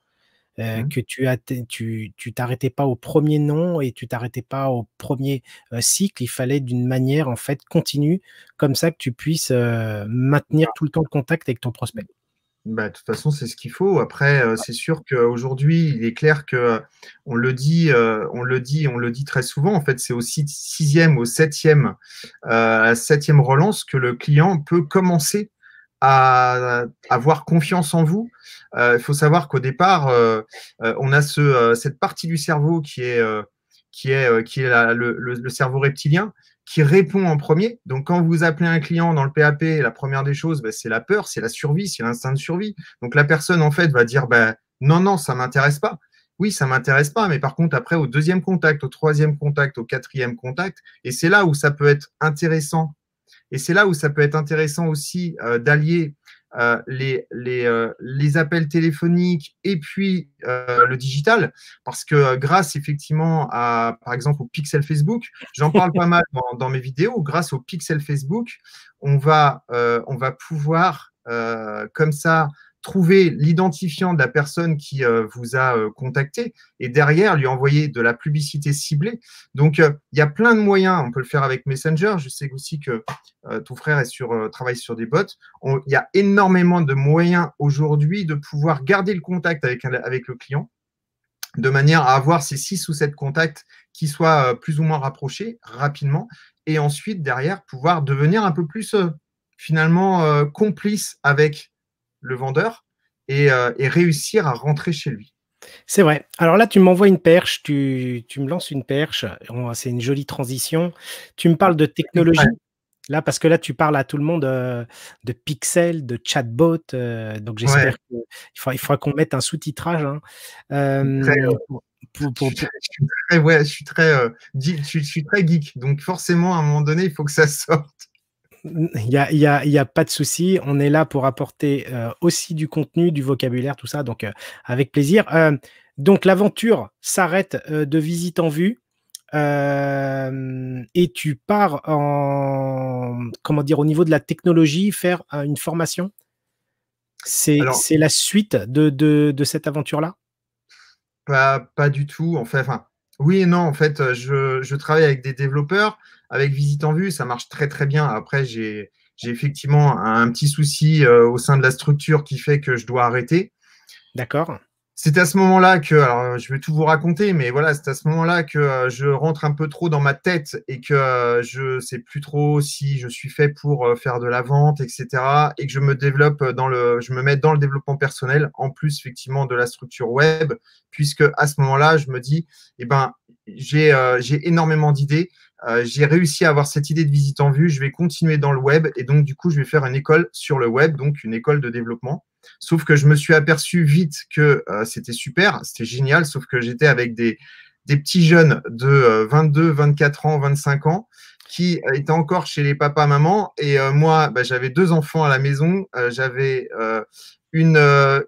Speaker 1: Que tu t'arrêtais pas au premier nom et tu t'arrêtais pas au premier cycle. Il fallait d'une manière en fait continue, comme ça que tu puisses maintenir tout le temps le contact avec ton prospect.
Speaker 2: Bah, de toute façon, c'est ce qu'il faut. Après, c'est sûr qu'aujourd'hui, il est clair que on le dit très souvent. En fait, c'est au sixième, au septième, à la septième relance que le client peut commencer à avoir confiance en vous. Il faut savoir qu'au départ, on a cette partie du cerveau qui est le cerveau reptilien, qui répond en premier. Donc, quand vous appelez un client dans le PAP, la première des choses, bah, c'est la peur, c'est la survie, c'est l'instinct de survie. Donc, la personne, en fait, va dire bah, non, non, ça ne m'intéresse pas. Oui, ça ne m'intéresse pas, mais par contre, après, au deuxième contact, au troisième contact, au quatrième contact, et c'est là où ça peut être intéressant. Et c'est là où ça peut être intéressant aussi d'allier les appels téléphoniques et puis le digital, parce que grâce effectivement à, par exemple, au pixel Facebook, j'en parle pas mal dans mes vidéos, grâce au pixel Facebook, on va pouvoir comme ça trouver l'identifiant de la personne qui vous a contacté et derrière lui envoyer de la publicité ciblée. Donc, il y a plein de moyens. On peut le faire avec Messenger. Je sais aussi que ton frère travaille sur des bots. Il y a énormément de moyens aujourd'hui de pouvoir garder le contact avec le client de manière à avoir ces 6 ou 7 contacts qui soient plus ou moins rapprochés rapidement et ensuite, derrière, pouvoir devenir un peu plus finalement complice avec le vendeur et réussir à rentrer chez lui.
Speaker 1: C'est vrai. Alors là, tu m'envoies une perche, tu me lances une perche. C'est une jolie transition. Tu me parles de technologie. Là, parce que là, tu parles à tout le monde de pixels, de chatbot. Donc,
Speaker 2: Ouais.
Speaker 1: j'espère qu'il faudra qu'on mette un sous-titrage. Hein,
Speaker 2: je suis très geek. Donc, forcément, à un moment donné, il faut que ça sorte.
Speaker 1: Il y a pas de souci. On est là pour apporter aussi du contenu, du vocabulaire, tout ça. Donc, avec plaisir. Donc, l'aventure s'arrête de visite en vue. Et tu pars comment dire, au niveau de la technologie, faire une formation. C'est la suite de cette aventure-là?
Speaker 2: Pas du tout. Enfin, oui et non. En fait, je travaille avec des développeurs. Avec Visite en Vue, ça marche très, très bien. Après, j'ai effectivement un petit souci au sein de la structure qui fait que je dois arrêter.
Speaker 1: D'accord.
Speaker 2: C'est à ce moment-là que, alors je vais tout vous raconter, mais voilà, c'est à ce moment-là que je rentre un peu trop dans ma tête et que je sais plus trop si je suis fait pour faire de la vente, etc. Et que je me je me mets dans le développement personnel, en plus effectivement de la structure web, puisque à ce moment-là, je me dis, eh ben, j'ai énormément d'idées. J'ai réussi à avoir cette idée de visite en vue. Je vais continuer dans le web et donc du coup, je vais faire une école sur le web, donc une école de développement. Sauf que je me suis aperçu vite que c'était super, c'était génial, sauf que j'étais avec des petits jeunes de 22, 24 ans, 25 ans qui étaient encore chez les papas-mamans. Et moi, bah, j'avais 2 enfants à la maison, j'avais une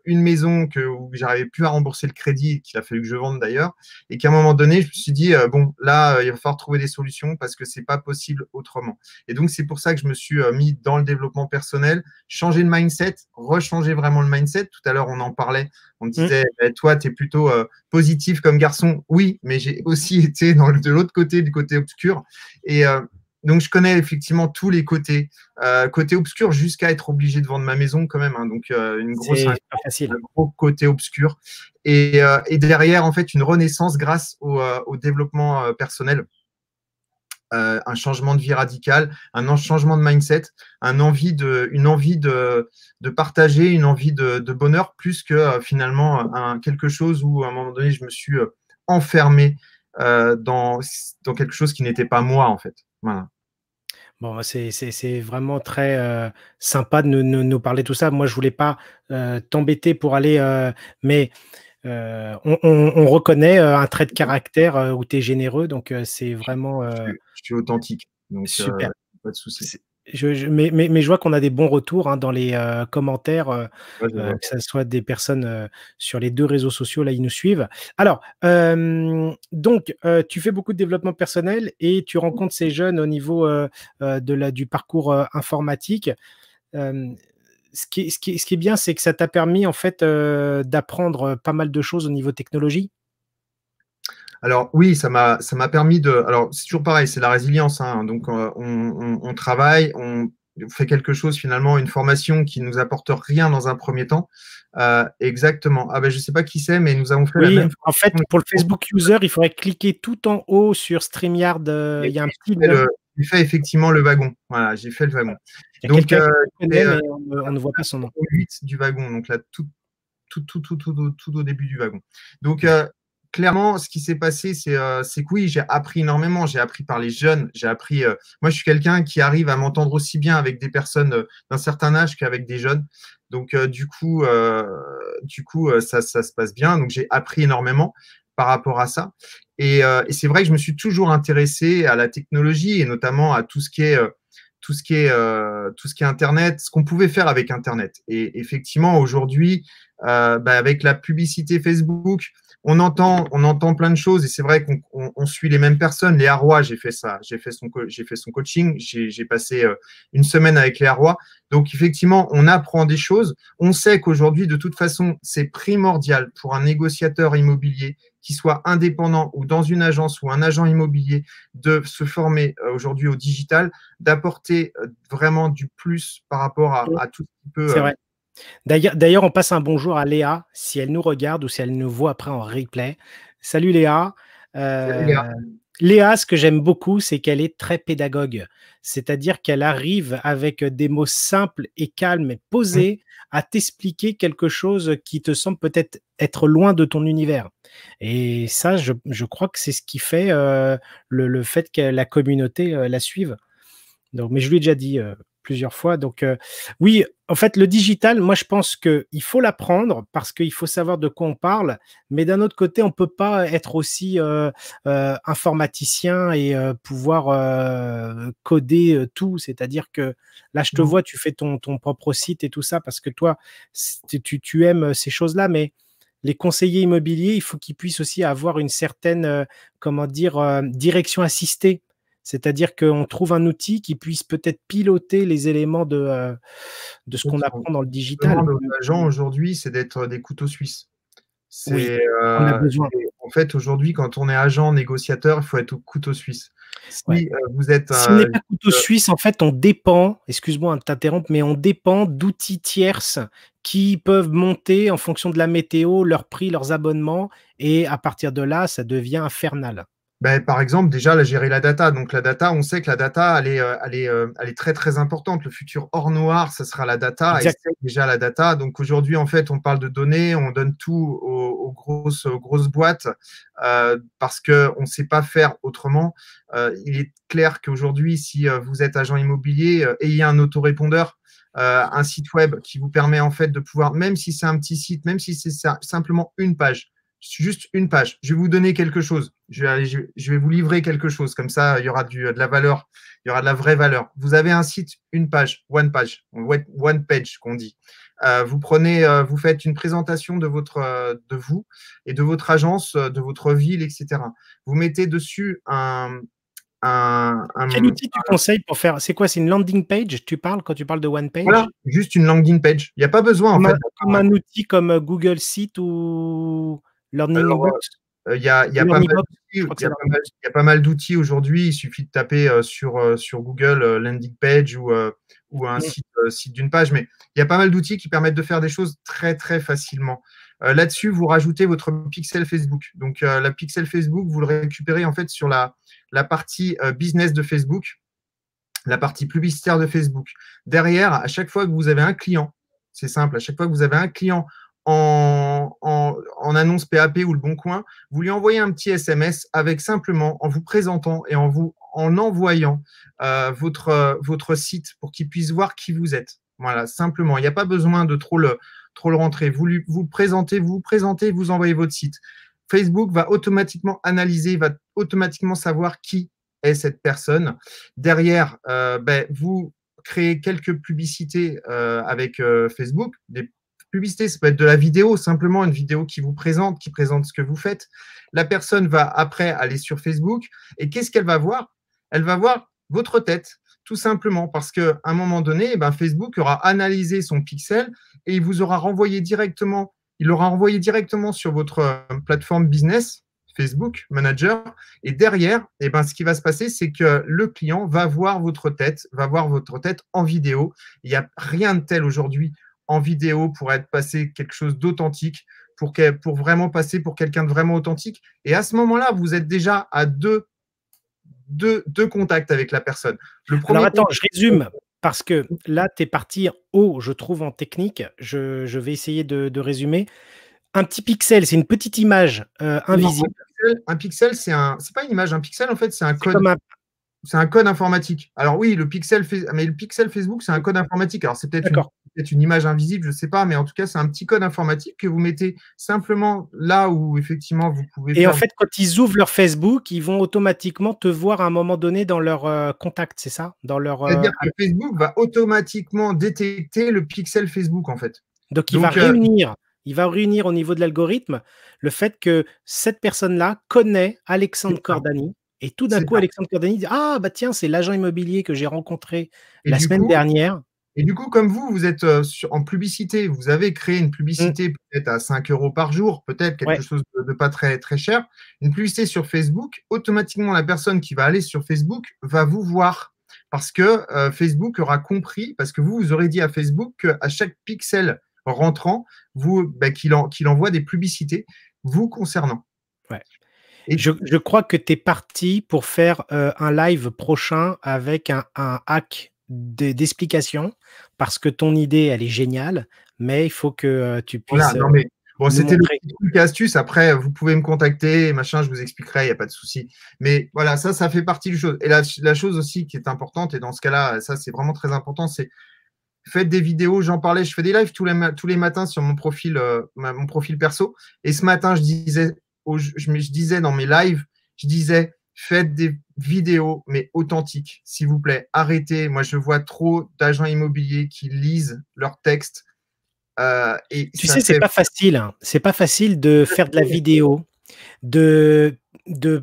Speaker 2: maison où j'arrivais plus à rembourser le crédit, qu'il a fallu que je vende d'ailleurs, et qu'à un moment donné, je me suis dit, bon, là, il va falloir trouver des solutions parce que c'est pas possible autrement. Et donc, c'est pour ça que je me suis mis dans le développement personnel, changer de mindset, rechanger vraiment le mindset. Tout à l'heure, on en parlait, on disait, toi, tu es plutôt positif comme garçon. Oui, mais j'ai aussi été de l'autre côté, du côté obscur. Et donc, je connais effectivement tous les côtés, côté obscur jusqu'à être obligé de vendre ma maison quand même. Hein, donc,
Speaker 1: C'est pas facile.
Speaker 2: un gros côté obscur. Et derrière, en fait, une renaissance grâce au développement personnel. Un changement de vie radical, un changement de mindset, une envie de partager, une envie de bonheur, plus que finalement quelque chose où à un moment donné, je me suis enfermé dans quelque chose qui n'était pas moi, en fait. Voilà.
Speaker 1: Bon, c'est vraiment très sympa de nous parler de tout ça. Moi, je voulais pas t'embêter pour aller, mais on reconnaît un trait de caractère où tu es généreux, donc c'est vraiment
Speaker 2: Je suis authentique, donc
Speaker 1: super.
Speaker 2: pas de souci.
Speaker 1: Mais je vois qu'on a des bons retours hein, dans les commentaires,
Speaker 2: Ouais, je vois.
Speaker 1: que ça soit des personnes sur les 2 réseaux sociaux, là, ils nous suivent. Alors, donc, tu fais beaucoup de développement personnel et tu rencontres ces jeunes au niveau du parcours informatique. Ce qui est bien, c'est que ça t'a permis en fait d'apprendre pas mal de choses au niveau technologie.
Speaker 2: Alors oui, ça m'a permis de. Alors c'est toujours pareil, c'est la résilience. Hein. Donc on travaille, fait quelque chose finalement, une formation qui nous apporte rien dans un premier temps. Exactement. Ah ben je sais pas qui c'est, mais nous avons fait la
Speaker 1: Oui,
Speaker 2: même
Speaker 1: en fait,
Speaker 2: formation.
Speaker 1: pour le Facebook User, il faudrait cliquer tout en haut sur StreamYard. Il y a un petit lien.
Speaker 2: J'ai fait effectivement le wagon. Voilà, j'ai fait le wagon.
Speaker 1: Il y a
Speaker 2: Donc,
Speaker 1: quelqu'un qui le
Speaker 2: c'est
Speaker 1: connaît, mais on ne voit pas son nom.
Speaker 2: au 8 du wagon, donc là, tout au début du wagon. Donc, clairement, ce qui s'est passé, c'est que oui, j'ai appris énormément. J'ai appris par les jeunes. J'ai appris. Moi, je suis quelqu'un qui arrive à m'entendre aussi bien avec des personnes d'un certain âge qu'avec des jeunes. Donc, ça se passe bien. Donc, j'ai appris énormément par rapport à ça. Et c'est vrai que je me suis toujours intéressé à la technologie et notamment à tout ce qui est Internet, ce qu'on pouvait faire avec Internet. Et effectivement, aujourd'hui, avec la publicité Facebook, on entend plein de choses et c'est vrai qu'on suit les mêmes personnes. Léa Roy, j'ai fait ça, j'ai fait son coaching, j'ai passé une semaine avec Léa Roy. Donc effectivement, on apprend des choses. On sait qu'aujourd'hui, de toute façon, c'est primordial pour un négociateur immobilier qui soit indépendant ou dans une agence ou un agent immobilier de se former aujourd'hui au digital, d'apporter vraiment du plus par rapport à tout ce qui peut.
Speaker 1: C'est vrai. D'ailleurs, on passe un bonjour à Léa, si elle nous regarde ou si elle nous voit après en replay. Salut Léa.
Speaker 2: Salut Léa.
Speaker 1: Léa, ce que j'aime beaucoup, c'est qu'elle est très pédagogue. C'est-à-dire qu'elle arrive avec des mots simples et calmes et posés à t'expliquer quelque chose qui te semble peut-être être loin de ton univers. Et ça, je crois que c'est ce qui fait le fait que la communauté la suive. Donc, mais je lui ai déjà dit plusieurs fois. Donc, oui, en fait, le digital, moi, je pense qu'il faut l'apprendre parce qu'il faut savoir de quoi on parle. Mais d'un autre côté, on ne peut pas être aussi informaticien et pouvoir coder tout. C'est-à-dire que là, je te vois, tu fais ton propre site et tout ça parce que toi, tu aimes ces choses-là. Mais les conseillers immobiliers, il faut qu'ils puissent aussi avoir une certaine, direction assistée. C'est-à-dire qu'on trouve un outil qui puisse peut-être piloter les éléments de ce qu'on apprend dans le digital.
Speaker 2: Demande aux agents aujourd'hui, c'est d'être des couteaux suisses.
Speaker 1: Oui, on a besoin.
Speaker 2: En fait, aujourd'hui, quand on est agent, négociateur, il faut être au couteau suisse. Si vous êtes
Speaker 1: Si on n'est pas couteau suisse, en fait, on dépend, excuse-moi de t'interrompre, mais on dépend d'outils tierces qui peuvent monter en fonction de la météo, leur prix, leurs abonnements, et à partir de là, ça devient infernal.
Speaker 2: Par exemple, déjà, gérer la data. Donc, la data, on sait que la data, elle est très, très importante. Le futur hors noir, ce sera la data.
Speaker 1: Exact.
Speaker 2: Et c'est déjà la data. Donc, aujourd'hui, en fait, on parle de données, on donne tout aux grosses boîtes parce qu'on ne sait pas faire autrement. Il est clair qu'aujourd'hui, si vous êtes agent immobilier, ayez un autorépondeur. Un site web qui vous permet en fait de pouvoir, même si c'est un petit site, même si c'est simplement une page, juste une page. Je vais vous donner quelque chose. Je vais vous livrer quelque chose. Comme ça, il y aura de la valeur, il y aura de la vraie valeur. Vous avez un site, une page, one page qu'on dit. Vous faites une présentation de vous et de votre agence, de votre ville, etc. Vous mettez dessus
Speaker 1: Quel outil tu conseilles pour faire? C'est quoi? C'est une landing page? Tu parles quand tu parles de one page?
Speaker 2: Voilà, juste une landing page. Il n'y a pas besoin en fait.
Speaker 1: Comme un outil comme Google Sheet ou Learning-Box?
Speaker 2: Il y a pas mal d'outils aujourd'hui. Il suffit de taper sur Google landing page ou un site d'une page. Mais il y a pas mal d'outils qui permettent de faire des choses très, très facilement. Là-dessus, vous rajoutez votre pixel Facebook. Donc, la pixel Facebook, vous le récupérez en fait sur la partie business de Facebook, la partie publicitaire de Facebook. Derrière, à chaque fois que vous avez un client, c'est simple, à chaque fois que vous avez un client en annonce PAP ou le Bon Coin, vous lui envoyez un petit SMS avec simplement en vous présentant et en envoyant votre site pour qu'il puisse voir qui vous êtes. Voilà, simplement. Il n'y a pas besoin de trop le rentrer. Vous vous présentez, vous envoyez votre site. Facebook va automatiquement analyser, va automatiquement savoir qui est cette personne. Derrière, vous créez quelques publicités avec Facebook, des publicité, ça peut être de la vidéo, simplement une vidéo qui présente ce que vous faites. La personne va après aller sur Facebook et qu'est-ce qu'elle va voir? Elle va voir votre tête, tout simplement, parce qu'à un moment donné, Facebook aura analysé son pixel et il aura renvoyé directement sur votre plateforme business, Facebook Manager. Et derrière, eh ben, ce qui va se passer, c'est que le client va voir votre tête, en vidéo. Il n'y a rien de tel aujourd'hui en vidéo pour être passé quelque chose d'authentique, pour vraiment passer pour quelqu'un de vraiment authentique. Et à ce moment-là, vous êtes déjà à deux contacts avec la personne.
Speaker 1: Alors attends, je résume, parce que là, tu es parti haut, je trouve, en technique. Je vais essayer de résumer. Un petit pixel, c'est une petite image invisible.
Speaker 2: Un pixel, c'est pas une image. Un pixel, en fait, c'est un code.
Speaker 1: Comme un...
Speaker 2: C'est un code informatique. Alors oui, mais le pixel Facebook, c'est un code informatique. Alors c'est peut-être une image invisible, je ne sais pas, mais en tout cas, c'est un petit code informatique que vous mettez simplement là où effectivement vous pouvez.
Speaker 1: Et en fait, quand ils ouvrent leur Facebook, ils vont automatiquement te voir à un moment donné dans leur contact, c'est ça?
Speaker 2: C'est-à-dire que Facebook va automatiquement détecter le pixel Facebook, en fait.
Speaker 1: Donc il va réunir au niveau de l'algorithme le fait que cette personne-là connaît Alexandre Cordani. Et tout d'un coup, Alexandre Cordani dit « Ah, bah tiens, c'est l'agent immobilier que j'ai rencontré la semaine dernière. »
Speaker 2: Et du coup, comme vous êtes en publicité, vous avez créé une publicité peut-être à 5 € par jour, peut-être quelque chose de pas très, très cher, une publicité sur Facebook, automatiquement, la personne qui va aller sur Facebook va vous voir parce que Facebook aura compris, parce que vous aurez dit à Facebook qu'à chaque pixel rentrant, qu'il envoie des publicités vous concernant.
Speaker 1: Ouais. Et je crois que tu es parti pour faire un live prochain avec un hack d'explication parce que ton idée, elle est géniale, mais il faut que tu puisses.
Speaker 2: Voilà, non mais, bon, c'était le petit truc astuce. Après, vous pouvez me contacter, machin, je vous expliquerai, il n'y a pas de souci. Mais voilà, ça fait partie du chose. Et la chose aussi qui est importante, et dans ce cas-là, ça c'est vraiment très important, c'est faites des vidéos. J'en parlais, je fais des lives tous les matins sur mon profil perso. Et ce matin, je disais dans mes lives, faites des vidéos, mais authentiques, s'il vous plaît. Arrêtez. Moi, je vois trop d'agents immobiliers qui lisent leurs textes.
Speaker 1: Tu sais, c'est pas facile. Hein. C'est pas facile de faire de la vidéo, de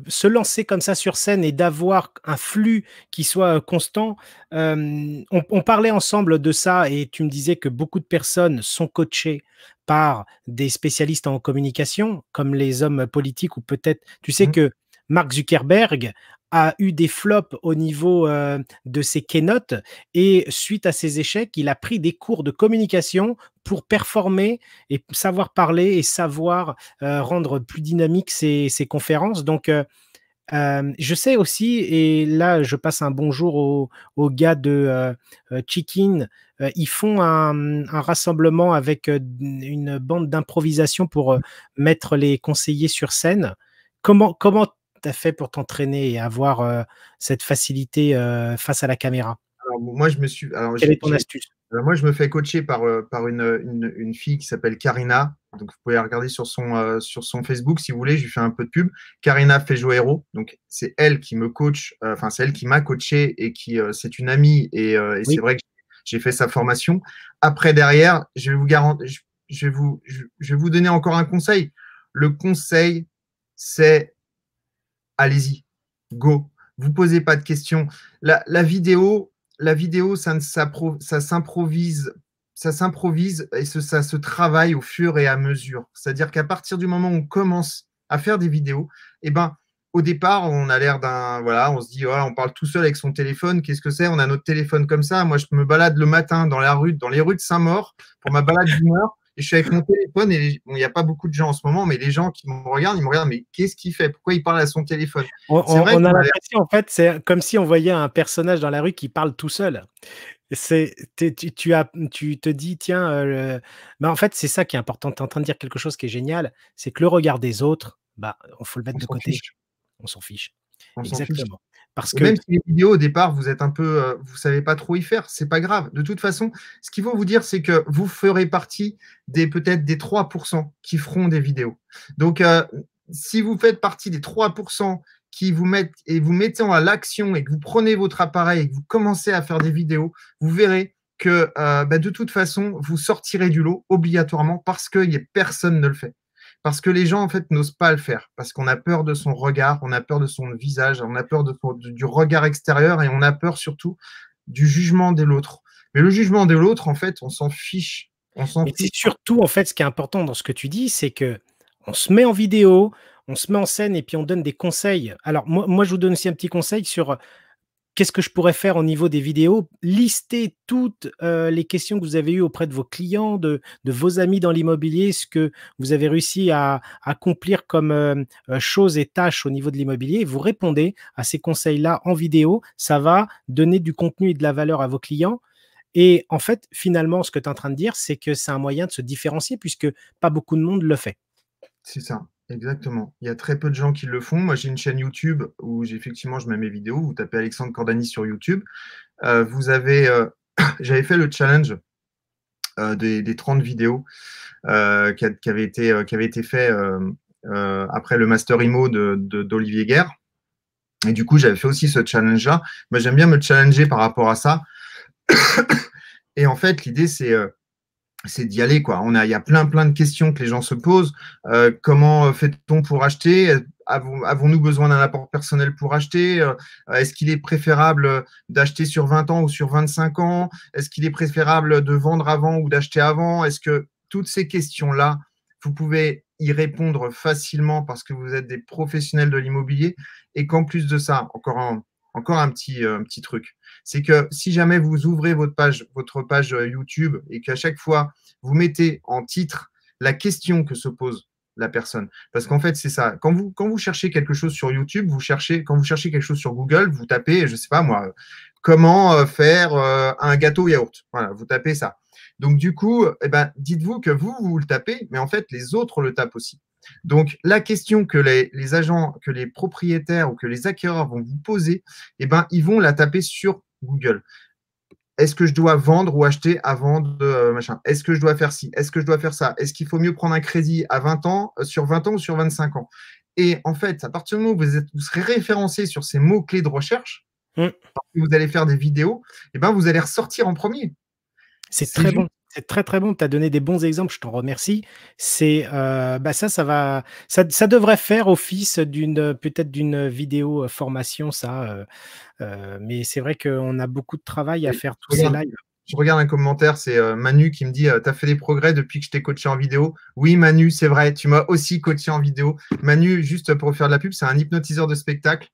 Speaker 1: se lancer comme ça sur scène et d'avoir un flux qui soit constant. On parlait ensemble de ça et tu me disais que beaucoup de personnes sont coachées par des spécialistes en communication, comme les hommes politiques ou peut-être, tu sais que Mark Zuckerberg a eu des flops au niveau de ses keynotes et suite à ses échecs, il a pris des cours de communication pour performer et savoir parler et savoir rendre plus dynamique ses conférences. Donc, je sais aussi, et là, je passe un bonjour aux gars de Chicken. Ils font un rassemblement avec une bande d'improvisation pour mettre les conseillers sur scène. Comment tu as fait pour t'entraîner et avoir cette facilité face à la caméra?
Speaker 2: Alors, moi,
Speaker 1: quelle est ton astuce?
Speaker 2: Moi, je me fais coacher par une fille qui s'appelle Karina. Donc, vous pouvez la regarder sur son Facebook si vous voulez. Je lui fais un peu de pub. Karina Fejoero. Donc, c'est elle qui me coach. Enfin, c'est elle qui m'a coaché et c'est une amie. Et c'est vrai que j'ai fait sa formation. Après, derrière, je vais vous donner encore un conseil. Le conseil, c'est allez-y, go. Vous posez pas de questions. La vidéo, ça s'improvise et ça se travaille au fur et à mesure. C'est-à-dire qu'à partir du moment où on commence à faire des vidéos, eh ben, au départ, on a l'air on se dit, on parle tout seul avec son téléphone. Qu'est-ce que c'est? On a notre téléphone comme ça. Moi, je me balade le matin dans les rues de Saint-Maur pour ma balade d'1 heure. Et je suis avec mon téléphone et il n'y a pas beaucoup de gens en ce moment, mais les gens qui me regardent, ils me regardent, mais qu'est-ce qu'il fait? Pourquoi il parle à son téléphone?
Speaker 1: On a l'impression, en fait, c'est comme si on voyait un personnage dans la rue qui parle tout seul. Tu te dis, tiens, mais en fait, c'est ça qui est important. Tu es en train de dire quelque chose qui est génial, c'est que le regard des autres, il faut le mettre de côté. On s'en fiche. Exactement. Parce que
Speaker 2: même si les vidéos, au départ, vous êtes un peu, vous savez pas trop y faire, c'est pas grave. De toute façon, ce qu'il faut vous dire, c'est que vous ferez partie peut-être des 3% qui feront des vidéos. Donc, si vous faites partie des 3% qui vous mettez à l'action et que vous prenez votre appareil et que vous commencez à faire des vidéos, vous verrez que de toute façon, vous sortirez du lot obligatoirement parce que personne ne le fait. Parce que les gens, en fait, n'osent pas le faire. Parce qu'on a peur de son regard, on a peur de son visage, on a peur du regard extérieur et on a peur surtout du jugement de l'autre. Mais le jugement de l'autre, en fait, on s'en fiche.
Speaker 1: C'est surtout, en fait, ce qui est important dans ce que tu dis, c'est que on se met en vidéo, on se met en scène et puis on donne des conseils. Alors, moi je vous donne aussi un petit conseil sur qu'est-ce que je pourrais faire au niveau des vidéos? Lister toutes les questions que vous avez eues auprès de vos clients, de vos amis dans l'immobilier, ce que vous avez réussi à accomplir comme choses et tâches au niveau de l'immobilier. Vous répondez à ces conseils-là en vidéo. Ça va donner du contenu et de la valeur à vos clients. Et en fait, finalement, ce que tu es en train de dire, c'est que c'est un moyen de se différencier puisque pas beaucoup de monde le fait.
Speaker 2: C'est ça, exactement. Il y a très peu de gens qui le font. Moi, j'ai une chaîne YouTube où effectivement je mets mes vidéos. Vous tapez Alexandre Cordani sur YouTube. Vous avez, j'avais fait le challenge des 30 vidéos qui avait été fait après le Master Imo d'Olivier Guerre. Et du coup, j'avais fait aussi ce challenge-là. Moi, j'aime bien me challenger par rapport à ça. Et en fait, l'idée, c'est d'y aller, quoi. Il y a plein de questions que les gens se posent. Comment fait-on pour acheter? Avons-nous besoin d'un apport personnel pour acheter? Est-ce qu'il est préférable d'acheter sur 20 ans ou sur 25 ans? Est-ce qu'il est préférable de vendre avant ou d'acheter avant? Est-ce que toutes ces questions-là, vous pouvez y répondre facilement parce que vous êtes des professionnels de l'immobilier et qu'en plus de ça, encore un petit truc, c'est que si jamais vous ouvrez votre page YouTube et qu'à chaque fois, vous mettez en titre la question que se pose la personne. Parce qu'en fait, c'est ça. Quand vous cherchez quelque chose sur YouTube, quand vous cherchez quelque chose sur Google, vous tapez, je ne sais pas moi, comment faire un gâteau yaourt. Voilà, vous tapez ça. Donc, du coup, eh ben, dites-vous que vous le tapez, mais en fait, les autres le tapent aussi. Donc, la question que les agents, que les propriétaires ou que les acquéreurs vont vous poser, eh ben, ils vont la taper sur Google. Est-ce que je dois vendre ou acheter avant de machin? Est-ce que je dois faire ci? Est-ce que je dois faire ça? Est-ce qu'il faut mieux prendre un crédit à 20 ans, sur 20 ans ou sur 25 ans? Et en fait, à partir du moment où vous serez référencé sur ces mots-clés de recherche, parce que vous allez faire des vidéos, eh ben, vous allez ressortir en premier.
Speaker 1: C'est très bon. C'est très très bon. Tu as donné des bons exemples. Je t'en remercie. C'est ça devrait faire office peut-être d'une vidéo formation, ça. Mais c'est vrai qu'on a beaucoup de travail à faire tous ces lives.
Speaker 2: Je regarde un commentaire, c'est Manu qui me dit tu as fait des progrès depuis que je t'ai coaché en vidéo. Oui, Manu, c'est vrai, tu m'as aussi coaché en vidéo. Manu, juste pour faire de la pub, c'est un hypnotiseur de spectacle.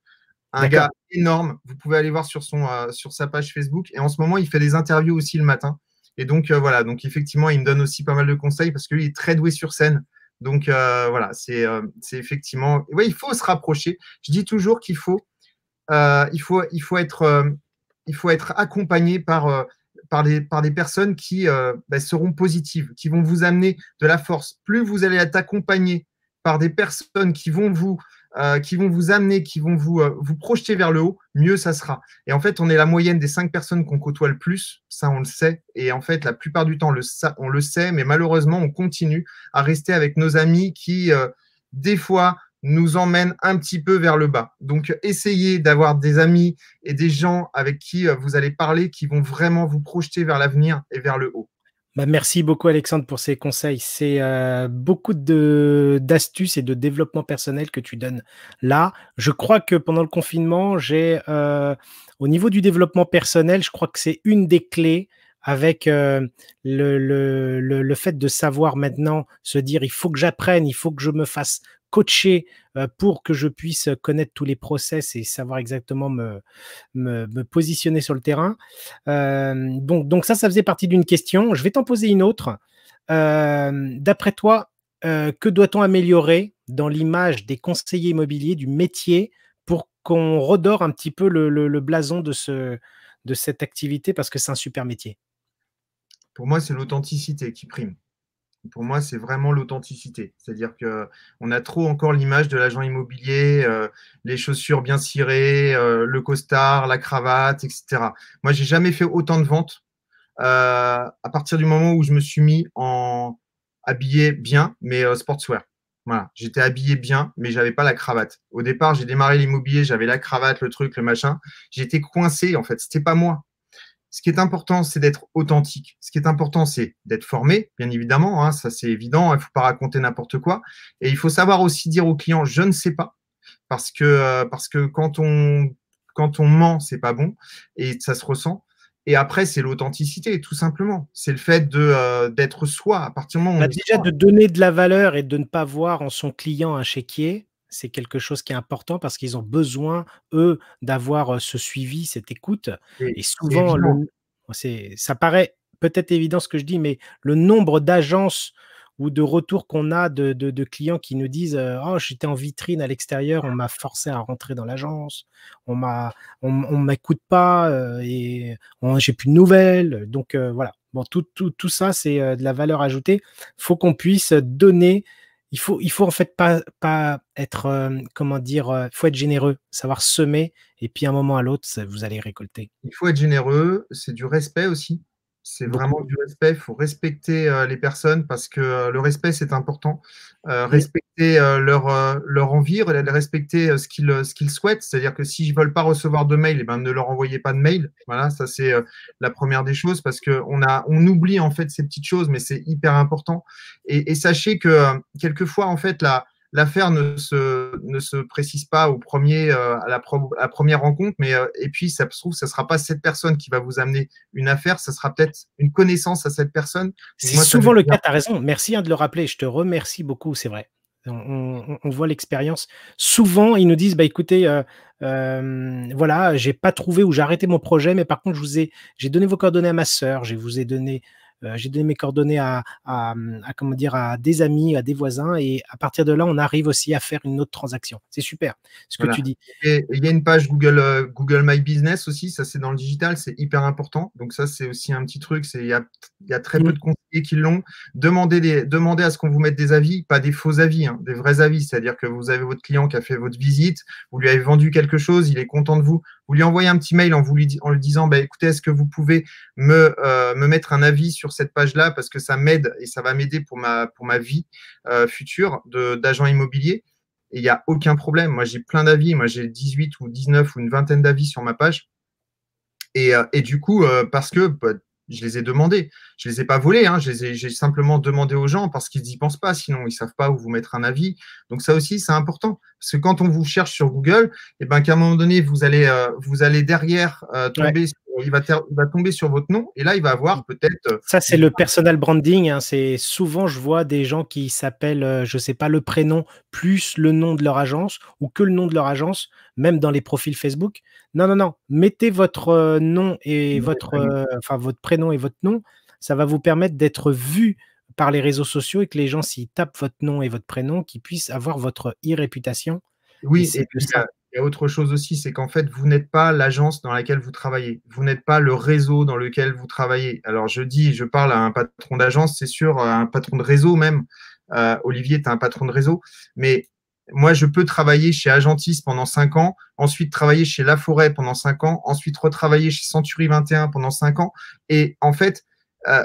Speaker 2: Un gars énorme. Vous pouvez aller voir sur sa page Facebook. Et en ce moment, il fait des interviews aussi le matin. Et donc, voilà. Donc, effectivement, il me donne aussi pas mal de conseils parce que lui, il est très doué sur scène. Donc, voilà. C'est effectivement. Oui, il faut se rapprocher. Je dis toujours qu'il faut être accompagné par des personnes qui seront positives, qui vont vous amener de la force. Plus vous allez être accompagné par des personnes qui vont vous amener, qui vont vous projeter vers le haut, mieux ça sera. Et en fait, on est la moyenne des 5 personnes qu'on côtoie le plus, ça on le sait. Et en fait, la plupart du temps, on le sait, mais malheureusement, on continue à rester avec nos amis qui, des fois, nous emmènent un petit peu vers le bas. Donc, essayez d'avoir des amis et des gens avec qui vous allez parler, qui vont vraiment vous projeter vers l'avenir et vers le haut.
Speaker 1: Merci beaucoup Alexandre pour ces conseils. C'est beaucoup d'astuces et de développement personnel que tu donnes là. Je crois que pendant le confinement, au niveau du développement personnel, je crois que c'est une des clés avec le fait de savoir maintenant se dire il faut que j'apprenne, il faut que je me fasse coacher pour que je puisse connaître tous les process et savoir exactement me positionner sur le terrain. Donc ça faisait partie d'une question. Je vais t'en poser une autre. D'après toi, que doit-on améliorer dans l'image des conseillers immobiliers, du métier, pour qu'on redore un petit peu le blason de cette activité, parce que c'est un super métier?
Speaker 2: Pour moi, c'est l'authenticité qui prime. Pour moi, c'est vraiment l'authenticité. C'est-à-dire qu'on a trop encore l'image de l'agent immobilier, les chaussures bien cirées, le costard, la cravate, etc. Moi, j'ai jamais fait autant de ventes à partir du moment où je me suis mis en habillé bien, mais sportswear. Voilà, j'étais habillé bien, mais j'avais pas la cravate. Au départ, j'ai démarré l'immobilier, j'avais la cravate, le truc, le machin. J'étais coincé, en fait. C'était pas moi. Ce qui est important, c'est d'être authentique. Ce qui est important, c'est d'être formé, bien évidemment. Hein, ça, c'est évident. Il ne faut pas raconter n'importe quoi. Et il faut savoir aussi dire au client, je ne sais pas. Parce que quand on ment, c'est pas bon. Et ça se ressent. Et après, c'est l'authenticité, tout simplement. C'est le fait d'être soi. À partir du moment où on est
Speaker 1: Déjà,
Speaker 2: soi.
Speaker 1: de donner de la valeur et de ne pas voir en son client un chéquier, c'est quelque chose qui est important parce qu'ils ont besoin, eux, d'avoir ce suivi, cette écoute. Et
Speaker 2: C'est
Speaker 1: souvent,
Speaker 2: évident.
Speaker 1: ça paraît peut-être évident ce que je dis, mais le nombre d'agences ou de retours qu'on a de clients qui nous disent oh, j'étais en vitrine à l'extérieur, on m'a forcé à rentrer dans l'agence, on m'écoute pas et j'ai plus de nouvelles. Donc voilà. Bon, tout ça, c'est de la valeur ajoutée. Faut qu'on puisse donner. Il faut en fait pas être, comment dire, faut être généreux, savoir semer, et puis à un moment à l'autre, vous allez récolter.
Speaker 2: Il faut être généreux, c'est du respect aussi. C'est
Speaker 1: Beaucoup.
Speaker 2: vraiment du respect. Il faut respecter les personnes parce que le respect, c'est important.
Speaker 1: Mm.
Speaker 2: Respecter leur envie, respecter ce qu'ils souhaitent. C'est-à-dire que s'ils ne veulent pas recevoir de mail, eh ben, ne leur envoyez pas de mail. Voilà, ça c'est la première des choses parce qu'on oublie en fait ces petites choses, mais c'est hyper important. Et sachez que quelquefois, en fait, l'affaire ne se précise pas à la première rencontre, mais et puis ça se trouve, ça ne sera pas cette personne qui va vous amener une affaire, ça sera peut-être une connaissance à cette personne. Donc
Speaker 1: C'est
Speaker 2: moi, ça
Speaker 1: souvent
Speaker 2: m'est
Speaker 1: le cas, tu as raison. Merci de le rappeler. Je te remercie beaucoup, c'est vrai. On voit l'expérience. Souvent, ils nous disent bah, écoutez, voilà, j'ai pas trouvé ou j'ai arrêté mon projet, mais par contre, j'ai donné vos coordonnées à ma sœur, j'ai donné mes coordonnées comment dire, à des amis, à des voisins, et à partir de là, on arrive aussi à faire une autre transaction. C'est super ce que tu
Speaker 2: Voilà.
Speaker 1: dis.
Speaker 2: Et il y a une page Google My Business aussi, ça c'est dans le digital, c'est hyper important. Donc ça c'est aussi un petit truc, il y a très peu
Speaker 1: Mm.
Speaker 2: de conseillers qui l'ont. Demandez à ce qu'on vous mette des avis, pas des faux avis, hein, des vrais avis. C'est-à-dire que vous avez votre client qui a fait votre visite, vous lui avez vendu quelque chose, il est content de vous. Vous lui envoyez un petit mail en lui disant bah, écoutez, est-ce que vous pouvez me mettre un avis sur cette page-là parce que ça m'aide et ça va m'aider pour ma vie future d'agent immobilier. Et il n'y a aucun problème. Moi, j'ai plein d'avis. Moi, j'ai 18 ou 19 ou une vingtaine d'avis sur ma page. Et du coup, parce que bah, je les ai demandés. Je ne les ai pas volés. Hein. J'ai simplement demandé aux gens parce qu'ils n'y pensent pas. Sinon, ils ne savent pas où vous mettre un avis. Donc, ça aussi, c'est important. Parce que quand on vous cherche sur Google, et ben, qu'à un moment donné, vous allez derrière
Speaker 1: Ouais.
Speaker 2: il va tomber sur votre nom. Et là, il va avoir peut-être.
Speaker 1: Ça, c'est le personal branding, hein. C'est souvent, je vois des gens qui s'appellent, je sais pas, le prénom plus le nom de leur agence ou que le nom de leur agence, même dans les profils Facebook. Non, non, non. Mettez votre nom et enfin, votre prénom et votre nom. Ça va vous permettre d'être vu par les réseaux sociaux et que les gens, s'ils tapent votre nom et votre prénom, qu'ils puissent avoir votre e-réputation. Et
Speaker 2: Oui, et
Speaker 1: c'est de
Speaker 2: puis
Speaker 1: ça.
Speaker 2: il y a autre chose aussi, c'est qu'en fait, vous n'êtes pas l'agence dans laquelle vous travaillez. Vous n'êtes pas le réseau dans lequel vous travaillez. Alors, je parle à un patron d'agence, c'est sûr, à un patron de réseau même. Olivier, tu es un patron de réseau. Mais moi, je peux travailler chez Agentis pendant 5 ans, ensuite travailler chez La Forêt pendant 5 ans, ensuite retravailler chez Century 21 pendant 5 ans. Et en fait,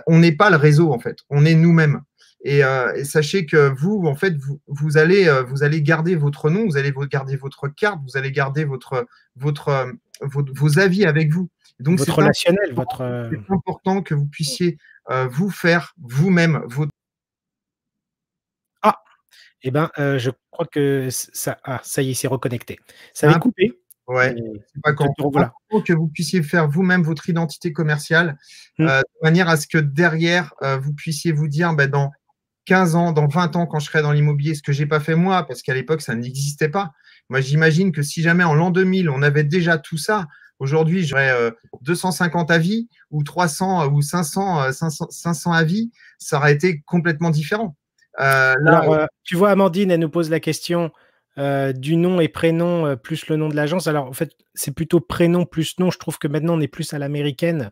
Speaker 2: on n'est pas le réseau, en fait. On est nous-mêmes. Et sachez que vous, en fait, vous allez garder votre nom, vous allez garder votre carte, vous allez garder vos avis avec vous. Donc,
Speaker 1: Votre relationnel,
Speaker 2: c'est important que vous puissiez vous faire vous-même votre.
Speaker 1: Ah! Eh ben, je crois que ça y est, c'est reconnecté. Ça
Speaker 2: C'est
Speaker 1: avait
Speaker 2: un-
Speaker 1: coupé
Speaker 2: Ouais,
Speaker 1: et
Speaker 2: c'est pas quand.
Speaker 1: te revoilà.
Speaker 2: Que vous puissiez faire vous-même votre identité commerciale
Speaker 1: Mmh.
Speaker 2: de manière à ce que derrière, vous puissiez vous dire bah, dans 15 ans, dans 20 ans, quand je serai dans l'immobilier, ce que j'ai pas fait moi, parce qu'à l'époque, ça n'existait pas. Moi, j'imagine que si jamais en l'an 2000, on avait déjà tout ça, aujourd'hui, j'aurais 250 avis ou 300 ou 500 avis, ça aurait été complètement différent. Là,
Speaker 1: Alors, tu vois, Amandine, elle nous pose la question du nom et prénom plus le nom de l'agence. Alors, en fait, c'est plutôt prénom plus nom. Je trouve que maintenant, on est plus à l'américaine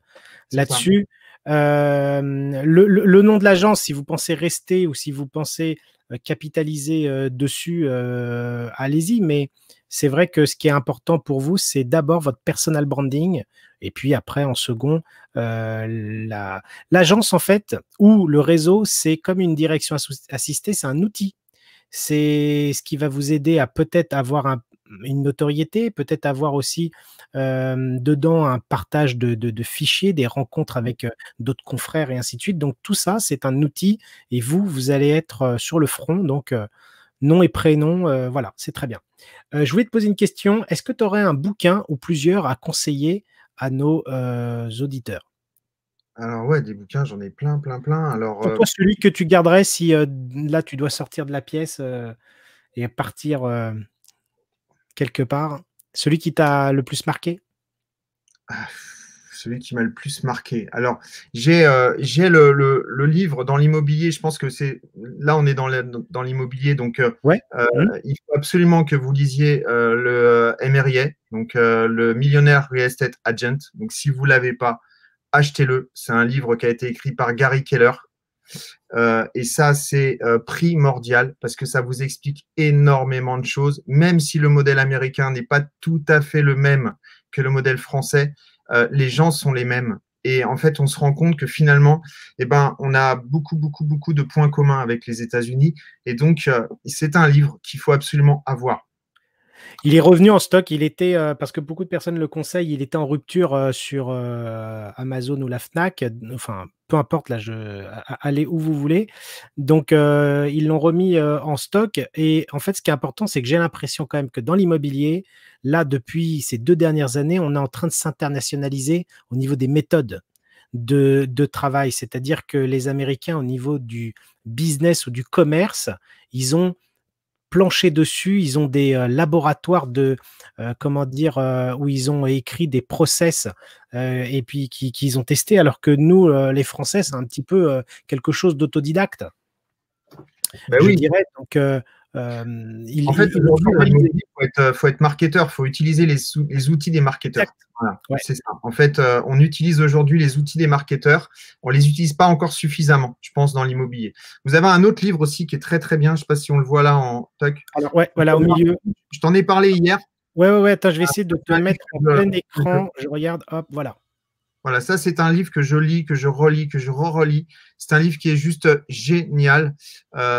Speaker 2: c'est ça.
Speaker 1: là-dessus. Le nom de l'agence, si vous pensez rester ou si vous pensez capitaliser dessus, allez-y. Mais c'est vrai que ce qui est important pour vous, c'est d'abord votre personal branding. Et puis après, en second, l'agence, en fait, ou le réseau, c'est comme une direction assistée, c'est un outil. C'est ce qui va vous aider à peut-être avoir une notoriété, peut-être avoir aussi dedans un partage de fichiers, des rencontres avec d'autres confrères et ainsi de suite. Donc tout ça, c'est un outil et vous allez être sur le front. Donc nom et prénom, voilà, c'est très bien. Je voulais te poser une question. Est-ce que tu aurais un bouquin ou plusieurs à conseiller à nos auditeurs?
Speaker 2: Alors ouais, des bouquins, j'en ai plein. Alors
Speaker 1: Pour toi, celui que tu garderais si là tu dois sortir de la pièce et partir quelque part. Celui qui t'a le plus marqué?
Speaker 2: Ah, celui qui m'a le plus marqué. Alors, j'ai le livre dans l'immobilier. Je pense que c'est là, on est dans l'immobilier, donc
Speaker 1: Ouais. Mmh.
Speaker 2: il faut absolument que vous lisiez le MRIA, donc le Millionaire Real Estate Agent. Donc, si vous l'avez pas, achetez-le. C'est un livre qui a été écrit par Gary Keller. Et ça, c'est primordial parce que ça vous explique énormément de choses. Même si le modèle américain n'est pas tout à fait le même que le modèle français, les gens sont les mêmes. Et en fait, on se rend compte que finalement, eh ben, on a beaucoup, beaucoup, beaucoup de points communs avec les États-Unis. Et donc, c'est un livre qu'il faut absolument avoir.
Speaker 1: Il est revenu en stock. Il était, parce que beaucoup de personnes le conseillent, il était en rupture sur Amazon ou la Fnac. Enfin, peu importe, là, allez où vous voulez. Donc, ils l'ont remis en stock. Et en fait, ce qui est important, c'est que j'ai l'impression quand même que dans l'immobilier, là, depuis ces 2 dernières années, on est en train de s'internationaliser au niveau des méthodes de travail. C'est-à-dire que les Américains, au niveau du business ou du commerce, ils ont plancher dessus. Ils ont des laboratoires comment dire, où ils ont écrit des process et puis qu'ils ont testé, alors que nous, les Français, c'est un petit peu quelque chose d'autodidacte,
Speaker 2: Ben
Speaker 1: je
Speaker 2: oui.
Speaker 1: dirais. Donc,
Speaker 2: En fait,
Speaker 1: ils l'ont
Speaker 2: aujourd'hui,
Speaker 1: formalisé.
Speaker 2: il faut être marketeur, il faut utiliser les outils des marketeurs.
Speaker 1: Exact.
Speaker 2: Voilà,
Speaker 1: Ouais.
Speaker 2: c'est ça. En fait, on utilise aujourd'hui les outils des marketeurs. On ne les utilise pas encore suffisamment, je pense, dans l'immobilier. Vous avez un autre livre aussi qui est très, très bien. Je ne sais pas si on le voit là en toc.
Speaker 1: Alors, ouais, voilà, au milieu.
Speaker 2: Je t'en ai parlé hier.
Speaker 1: Ouais, ouais, ouais. Attends, je vais essayer de te
Speaker 2: Un livre
Speaker 1: mettre en
Speaker 2: que
Speaker 1: plein écran. Je regarde. Hop, voilà.
Speaker 2: Voilà, ça, c'est un livre que je lis, que je relis, que je re-relis. C'est un livre qui est juste génial.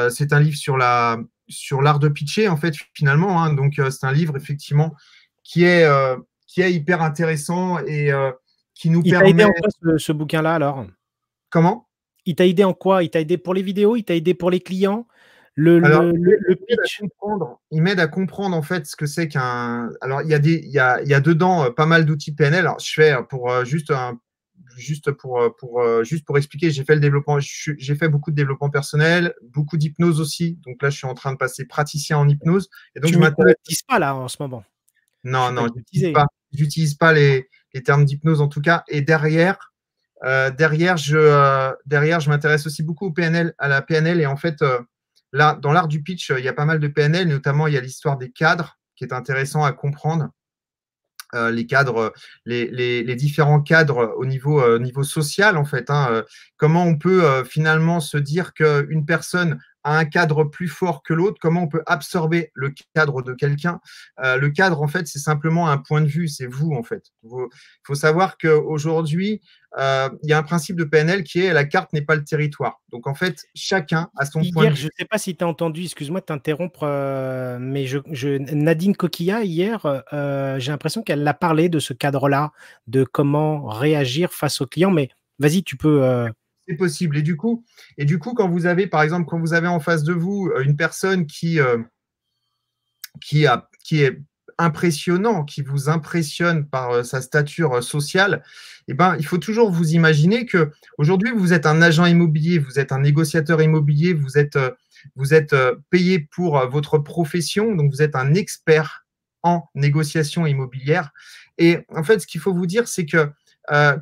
Speaker 2: C'est un livre sur l'art de pitcher, en fait, finalement. Hein. Donc, c'est un livre, effectivement, qui est hyper intéressant et qui nous
Speaker 1: Il t'a aidé
Speaker 2: permet…
Speaker 1: en quoi ce bouquin-là, alors?
Speaker 2: Comment?
Speaker 1: Il t'a aidé en quoi? Il t'a aidé pour les vidéos? Il t'a aidé pour les clients?
Speaker 2: Alors,
Speaker 1: Le
Speaker 2: il m'aide à
Speaker 1: pitch?
Speaker 2: comprendre, en fait ce que c'est qu'un. Alors, il y a dedans pas mal d'outils PNL. Alors, je fais pour juste pour expliquer, j'ai fait le développement, j'ai fait beaucoup de développement personnel, beaucoup d'hypnose aussi. Donc là, je suis en train de passer praticien en hypnose. Et donc,
Speaker 1: Tu
Speaker 2: je m'intéresse.
Speaker 1: m'hypnotises pas là en ce moment. Je
Speaker 2: Non,
Speaker 1: suis pas
Speaker 2: non,
Speaker 1: hypnotisé.
Speaker 2: j'utilise pas les termes d'hypnose en tout cas. Et derrière, je m'intéresse aussi beaucoup au PNL, à la PNL. Et en fait, là, dans l'art du pitch, il y a pas mal de PNL, notamment il y a l'histoire des cadres qui est intéressant à comprendre. Les cadres, les différents cadres niveau social, en fait. Hein, comment on peut finalement se dire qu'une personne a un cadre plus fort que l'autre, comment on peut absorber le cadre de quelqu'un. Le cadre, en fait, c'est simplement un point de vue, c'est vous, en fait. Il faut savoir qu'aujourd'hui, il y a un principe de PNL qui est la carte n'est pas le territoire. Donc, en fait, chacun a son point de
Speaker 1: Hier,
Speaker 2: vue.
Speaker 1: je ne sais pas si tu as entendu, excuse-moi de t'interrompre, mais Nadine Coquilla, hier, j'ai l'impression qu'elle a parlé de ce cadre-là, de comment réagir face aux clients. Mais vas-y, tu peux.
Speaker 2: C'est possible. Et du coup, quand vous avez, par exemple, quand vous avez en face de vous une personne qui est impressionnant, qui vous impressionne par sa stature sociale, eh ben, il faut toujours vous imaginer que aujourd'hui vous êtes un agent immobilier, vous êtes un négociateur immobilier, vous êtes payé pour votre profession, donc vous êtes un expert en négociation immobilière. Et en fait, ce qu'il faut vous dire, c'est que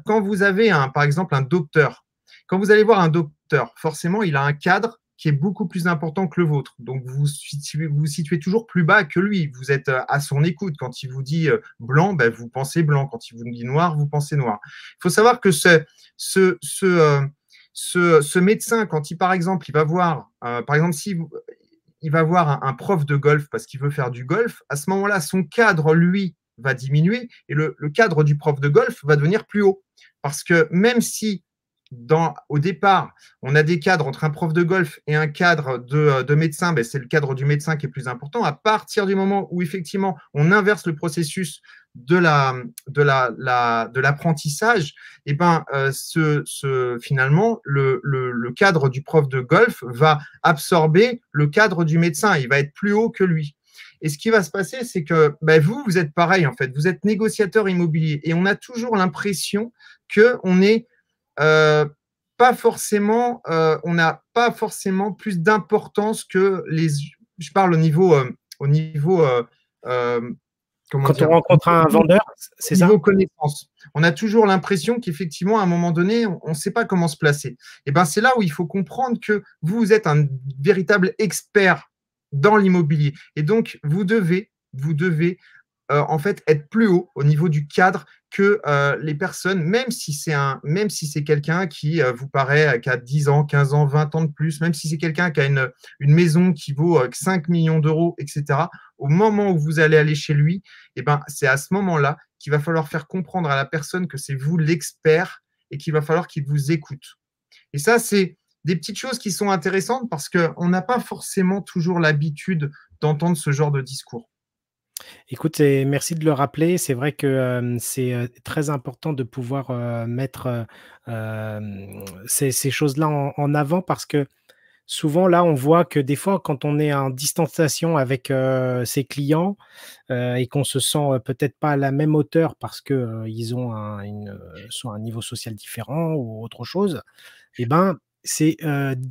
Speaker 2: quand vous avez par exemple un docteur, quand vous allez voir un docteur, forcément, il a un cadre qui est beaucoup plus important que le vôtre. Donc, vous vous situez toujours plus bas que lui. Vous êtes à son écoute. Quand il vous dit blanc, ben, vous pensez blanc. Quand il vous dit noir, vous pensez noir. Il faut savoir que ce médecin, quand il, par exemple, il va voir, par exemple, si il va voir un prof de golf parce qu'il veut faire du golf, à ce moment-là, son cadre, lui, va diminuer et le cadre du prof de golf va devenir plus haut. Parce que même si au départ, on a des cadres entre un prof de golf et un cadre de médecin, ben c'est le cadre du médecin qui est plus important. À partir du moment où effectivement on inverse le processus de l'apprentissage, et ben, finalement, le cadre du prof de golf va absorber le cadre du médecin. Il va être plus haut que lui. Et ce qui va se passer, c'est que ben, vous êtes pareil en fait. Vous êtes négociateur immobilier et on a toujours l'impression qu'on est pas forcément, on n'a pas forcément plus d'importance que les. je parle au niveau comment
Speaker 1: Quand on
Speaker 2: dire,
Speaker 1: rencontre un vendeur, c'est ça?
Speaker 2: niveau connaissance. On a toujours l'impression qu'effectivement, à un moment donné, on ne sait pas comment se placer. Et ben, c'est là où il faut comprendre que vous êtes un véritable expert dans l'immobilier. Et donc, vous devez en fait être plus haut au niveau du cadre que les personnes, même si c'est quelqu'un qui vous paraît qui a 10 ans, 15 ans, 20 ans de plus, même si c'est quelqu'un qui a une maison qui vaut 5 millions d'euros, etc. Au moment où vous allez aller chez lui, eh ben, c'est à ce moment-là qu'il va falloir faire comprendre à la personne que c'est vous l'expert et qu'il va falloir qu'il vous écoute. Et ça, c'est des petites choses qui sont intéressantes parce qu'on n'a pas forcément toujours l'habitude d'entendre ce genre de discours.
Speaker 1: Écoute, merci de le rappeler. C'est vrai que c'est très important de pouvoir mettre ces choses-là en avant parce que souvent, là, on voit que des fois, quand on est en distanciation avec ses clients et qu'on se sent peut-être pas à la même hauteur parce que ils ont soit un niveau social différent ou autre chose, eh ben, c'est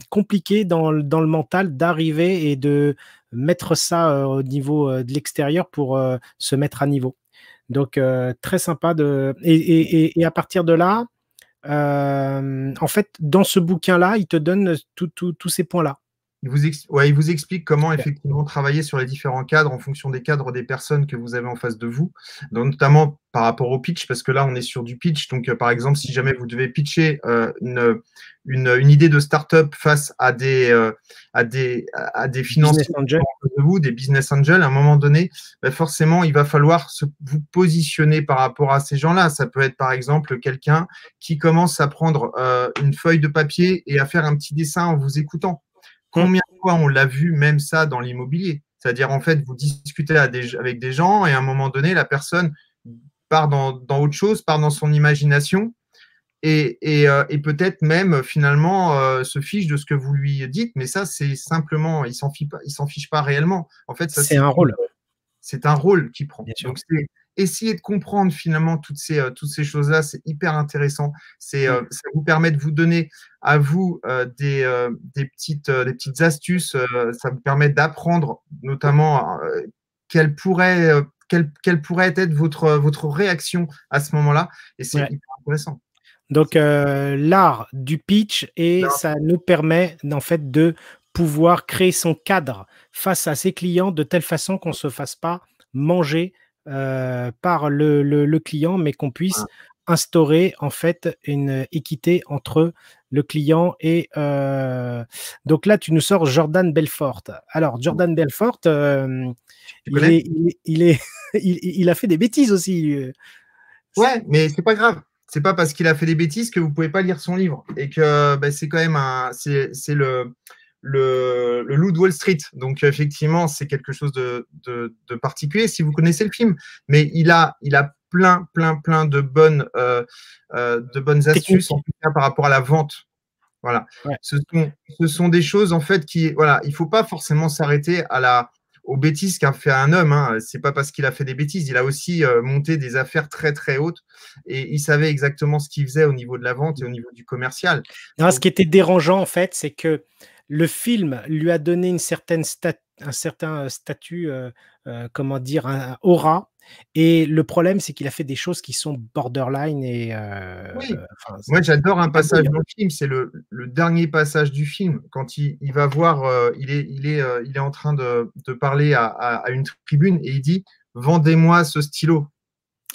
Speaker 1: compliqué dans le mental d'arriver et de mettre ça au niveau de l'extérieur pour se mettre à niveau. Donc, très sympa et à partir de là, en fait, dans ce bouquin-là, il te donne tous ces points-là.
Speaker 2: Il vous explique comment
Speaker 1: Super.
Speaker 2: effectivement travailler sur les différents cadres en fonction des cadres des personnes que vous avez en face de vous, donc, notamment par rapport au pitch, parce que là, on est sur du pitch. Donc, par exemple, si jamais vous devez pitcher une idée de start-up face à des
Speaker 1: Business
Speaker 2: financiers
Speaker 1: Angel.
Speaker 2: de vous, des business angels, à un moment donné, forcément, il va falloir vous positionner par rapport à ces gens-là. Ça peut être, par exemple, quelqu'un qui commence à prendre une feuille de papier et à faire un petit dessin en vous écoutant. Combien de fois on l'a vu, même ça, dans l'immobilier? C'est-à-dire, en fait, vous discutez avec des gens et à un moment donné, la personne part dans autre chose, part dans son imagination et peut-être même finalement se fiche de ce que vous lui dites. Mais ça, c'est simplement, il s'en fiche pas réellement. En fait, ça,
Speaker 1: C'est un rôle,
Speaker 2: c'est un rôle qu'il prend.
Speaker 1: bien sûr.
Speaker 2: Donc, c'est essayer de comprendre finalement toutes ces choses-là, c'est hyper intéressant. Ça vous permet de vous donner à vous des petites astuces. Ça vous permet d'apprendre notamment quelle pourrait être votre réaction à ce moment-là. Et c'est
Speaker 1: Ouais.
Speaker 2: hyper intéressant.
Speaker 1: Donc, l'art du pitch et ça nous permet en fait de pouvoir créer son cadre face à ses clients de telle façon qu'on ne se fasse pas manger par le client, mais qu'on puisse instaurer en fait une équité entre le client et donc là, tu nous sors Jordan Belfort. Alors, Jordan Belfort,
Speaker 2: Tu connais?
Speaker 1: il a fait des bêtises aussi.
Speaker 2: Ouais, mais c'est pas grave. C'est pas parce qu'il a fait des bêtises que vous pouvez pas lire son livre et que c'est quand même c'est le loup de Wall Street. Donc effectivement, c'est quelque chose de particulier si vous connaissez le film. Mais il a plein de bonnes astuces en tout cas par rapport à la vente. Voilà.
Speaker 1: Ouais.
Speaker 2: Ce sont des choses en fait voilà, il faut pas forcément s'arrêter aux bêtises qu'a fait un homme. Hein. C'est pas parce qu'il a fait des bêtises. Il a aussi monté des affaires très très hautes et il savait exactement ce qu'il faisait au niveau de la vente et au niveau du commercial.
Speaker 1: Non, ce qui était dérangeant en fait, c'est que le film lui a donné un certain statut, comment dire, un aura. Et le problème, c'est qu'il a fait des choses qui sont borderline et
Speaker 2: Oui,
Speaker 1: enfin,
Speaker 2: moi j'adore un
Speaker 1: c'est pas
Speaker 2: passage
Speaker 1: beau, hein.
Speaker 2: dans le film, c'est le dernier passage du film, quand il va voir, il est en train de parler à une tribune et il dit vendez-moi ce stylo.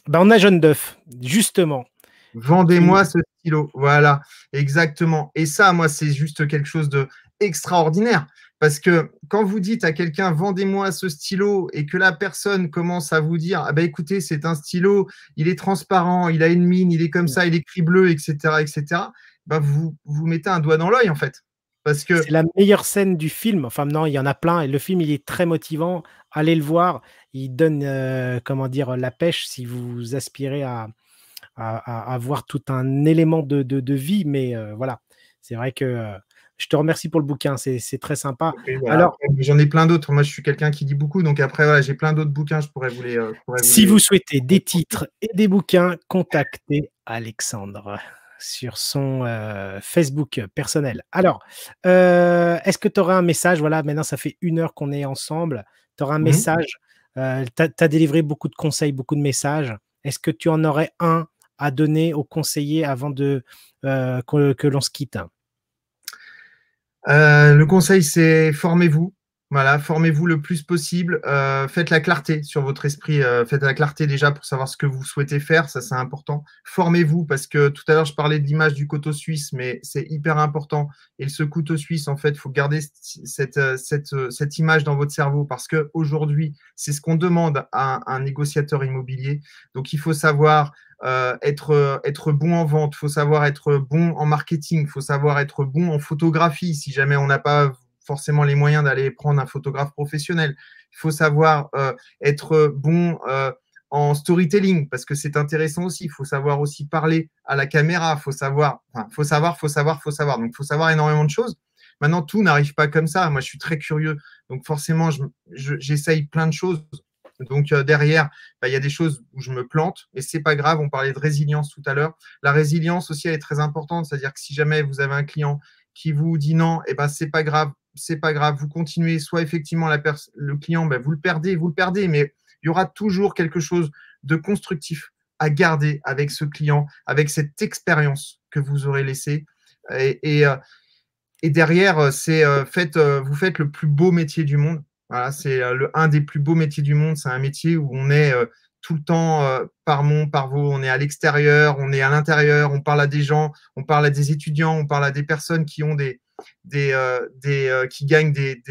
Speaker 1: Ben, on a Jaune d'œuf, justement.
Speaker 2: Vendez-moi ce stylo. Voilà, exactement. Et ça, moi, c'est juste quelque chose d'extraordinaire. Parce que quand vous dites à quelqu'un vendez-moi ce stylo et que la personne commence à vous dire ah ben écoutez, c'est un stylo, il est transparent, il a une mine, il est comme ça, il écrit bleu, etc., ben vous mettez un doigt dans l'œil en fait. Parce que
Speaker 1: C'est la meilleure scène du film. Enfin, non, il y en a plein. Et le film, il est très motivant. Allez le voir. Il donne, comment dire, la pêche si vous aspirez à avoir tout un élément de vie. Mais voilà, c'est vrai que je te remercie pour le bouquin. C'est très sympa.
Speaker 2: voilà.
Speaker 1: Alors,
Speaker 2: Après, j'en ai plein d'autres. Moi, je suis quelqu'un qui dit beaucoup. Donc après, voilà, j'ai plein d'autres bouquins. Je pourrais
Speaker 1: si vous souhaitez des titres et des bouquins, contactez Alexandre. sur son Facebook personnel. Alors, est-ce que tu auras un message? Voilà, maintenant ça fait 1 heure qu'on est ensemble. Tu auras un
Speaker 2: Mmh.
Speaker 1: message, tu as délivré beaucoup de conseils, beaucoup de messages. Est-ce que tu en aurais un à donner aux conseillers avant que l'on se quitte?
Speaker 2: Le conseil, c'est formez-vous. Voilà, formez-vous le plus possible. Faites la clarté sur votre esprit. Faites la clarté déjà pour savoir ce que vous souhaitez faire. Ça, c'est important. Formez-vous parce que tout à l'heure, je parlais de l'image du couteau suisse, mais c'est hyper important. Et ce couteau suisse, en fait, il faut garder cette image dans votre cerveau parce qu'aujourd'hui, c'est ce qu'on demande à un négociateur immobilier. Donc, il faut savoir être bon en vente, il faut savoir être bon en marketing, il faut savoir être bon en photographie si jamais on n'a pas forcément les moyens d'aller prendre un photographe professionnel. Il faut savoir être bon en storytelling parce que c'est intéressant aussi. Il faut savoir aussi parler à la caméra. Il faut savoir, enfin, faut savoir. Donc, il faut savoir énormément de choses. Maintenant, tout n'arrive pas comme ça. Moi, je suis très curieux. Donc, forcément, j'essaye plein de choses. Donc derrière, bah, il y a des choses où je me plante, mais c'est pas grave. On parlait de résilience tout à l'heure. La résilience aussi, elle est très importante. C'est-à-dire que si jamais vous avez un client qui vous dit non, eh ben c'est pas grave, c'est pas grave. Vous continuez. Soit effectivement le client, ben, vous le perdez, mais il y aura toujours quelque chose de constructif à garder avec ce client, avec cette expérience que vous aurez laissée. Et, et, euh, et derrière, vous faites le plus beau métier du monde. Voilà, c'est un des plus beaux métiers du monde. C'est un métier où on est tout le temps par mon, par vos. On est à l'extérieur, on est à l'intérieur, on parle à des gens, on parle à des étudiants, on parle à des personnes qui ont qui gagnent des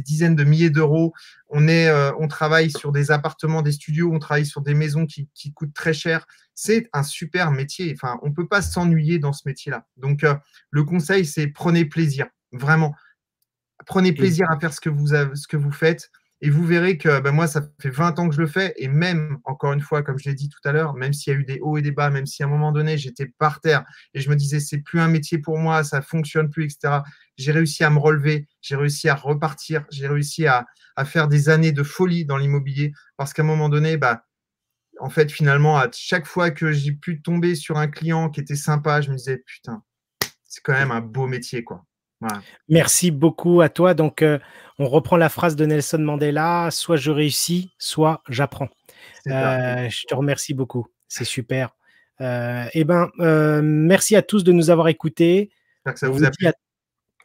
Speaker 2: dizaines de milliers d'euros. On travaille sur des appartements, des studios, on travaille sur des maisons qui coûtent très cher. C'est un super métier. Enfin, on ne peut pas s'ennuyer dans ce métier-là. Donc, le conseil, c'est prenez plaisir, vraiment. Prenez
Speaker 1: Et
Speaker 2: plaisir à faire ce que vous faites. Et vous verrez que ben moi, ça fait 20 ans que je le fais. Et même, encore une fois, comme je l'ai dit tout à l'heure, même s'il y a eu des hauts et des bas, même si à un moment donné, j'étais par terre et je me disais, c'est plus un métier pour moi, ça fonctionne plus, etc. J'ai réussi à me relever, j'ai réussi à repartir, j'ai réussi à faire des années de folie dans l'immobilier. Parce qu'à un moment donné, bah, en fait, finalement, à chaque fois que j'ai pu tomber sur un client qui était sympa, je me disais, putain, c'est quand même un beau métier, quoi. Voilà.
Speaker 1: merci beaucoup à toi. Donc, on reprend la phrase de Nelson Mandela: soit je réussis, soit j'apprends.
Speaker 2: C'est ça.
Speaker 1: Je te remercie beaucoup. C'est super. Eh ben, merci à tous de nous avoir écoutés.
Speaker 2: J'espère que ça
Speaker 1: On
Speaker 2: vous
Speaker 1: vous
Speaker 2: a
Speaker 1: dit
Speaker 2: plu.
Speaker 1: à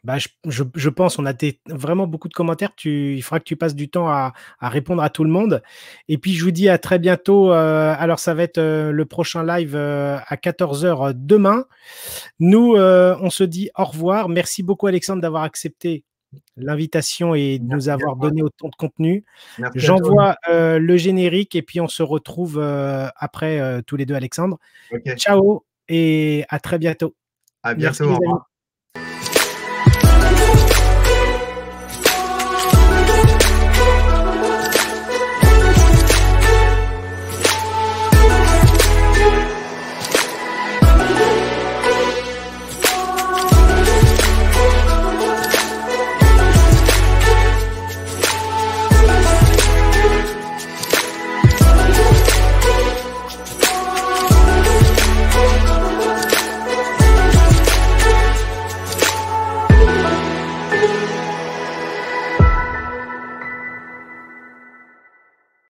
Speaker 1: Bah, je pense, on a vraiment beaucoup de commentaires. Il faudra que tu passes du temps à répondre à tout le monde. Et puis, je vous dis à très bientôt. Alors, ça va être le prochain live à 14 heures demain. Nous, on se dit au revoir. Merci beaucoup, Alexandre, d'avoir accepté l'invitation et de nous
Speaker 2: Merci à
Speaker 1: avoir
Speaker 2: toi.
Speaker 1: donné autant de contenu.
Speaker 2: Merci à toi.
Speaker 1: J'envoie le générique et puis on se retrouve après tous les deux, Alexandre.
Speaker 2: OK.
Speaker 1: Ciao et à très bientôt.
Speaker 2: À
Speaker 1: Merci,
Speaker 2: bientôt. Au
Speaker 1: les amis.
Speaker 2: revoir.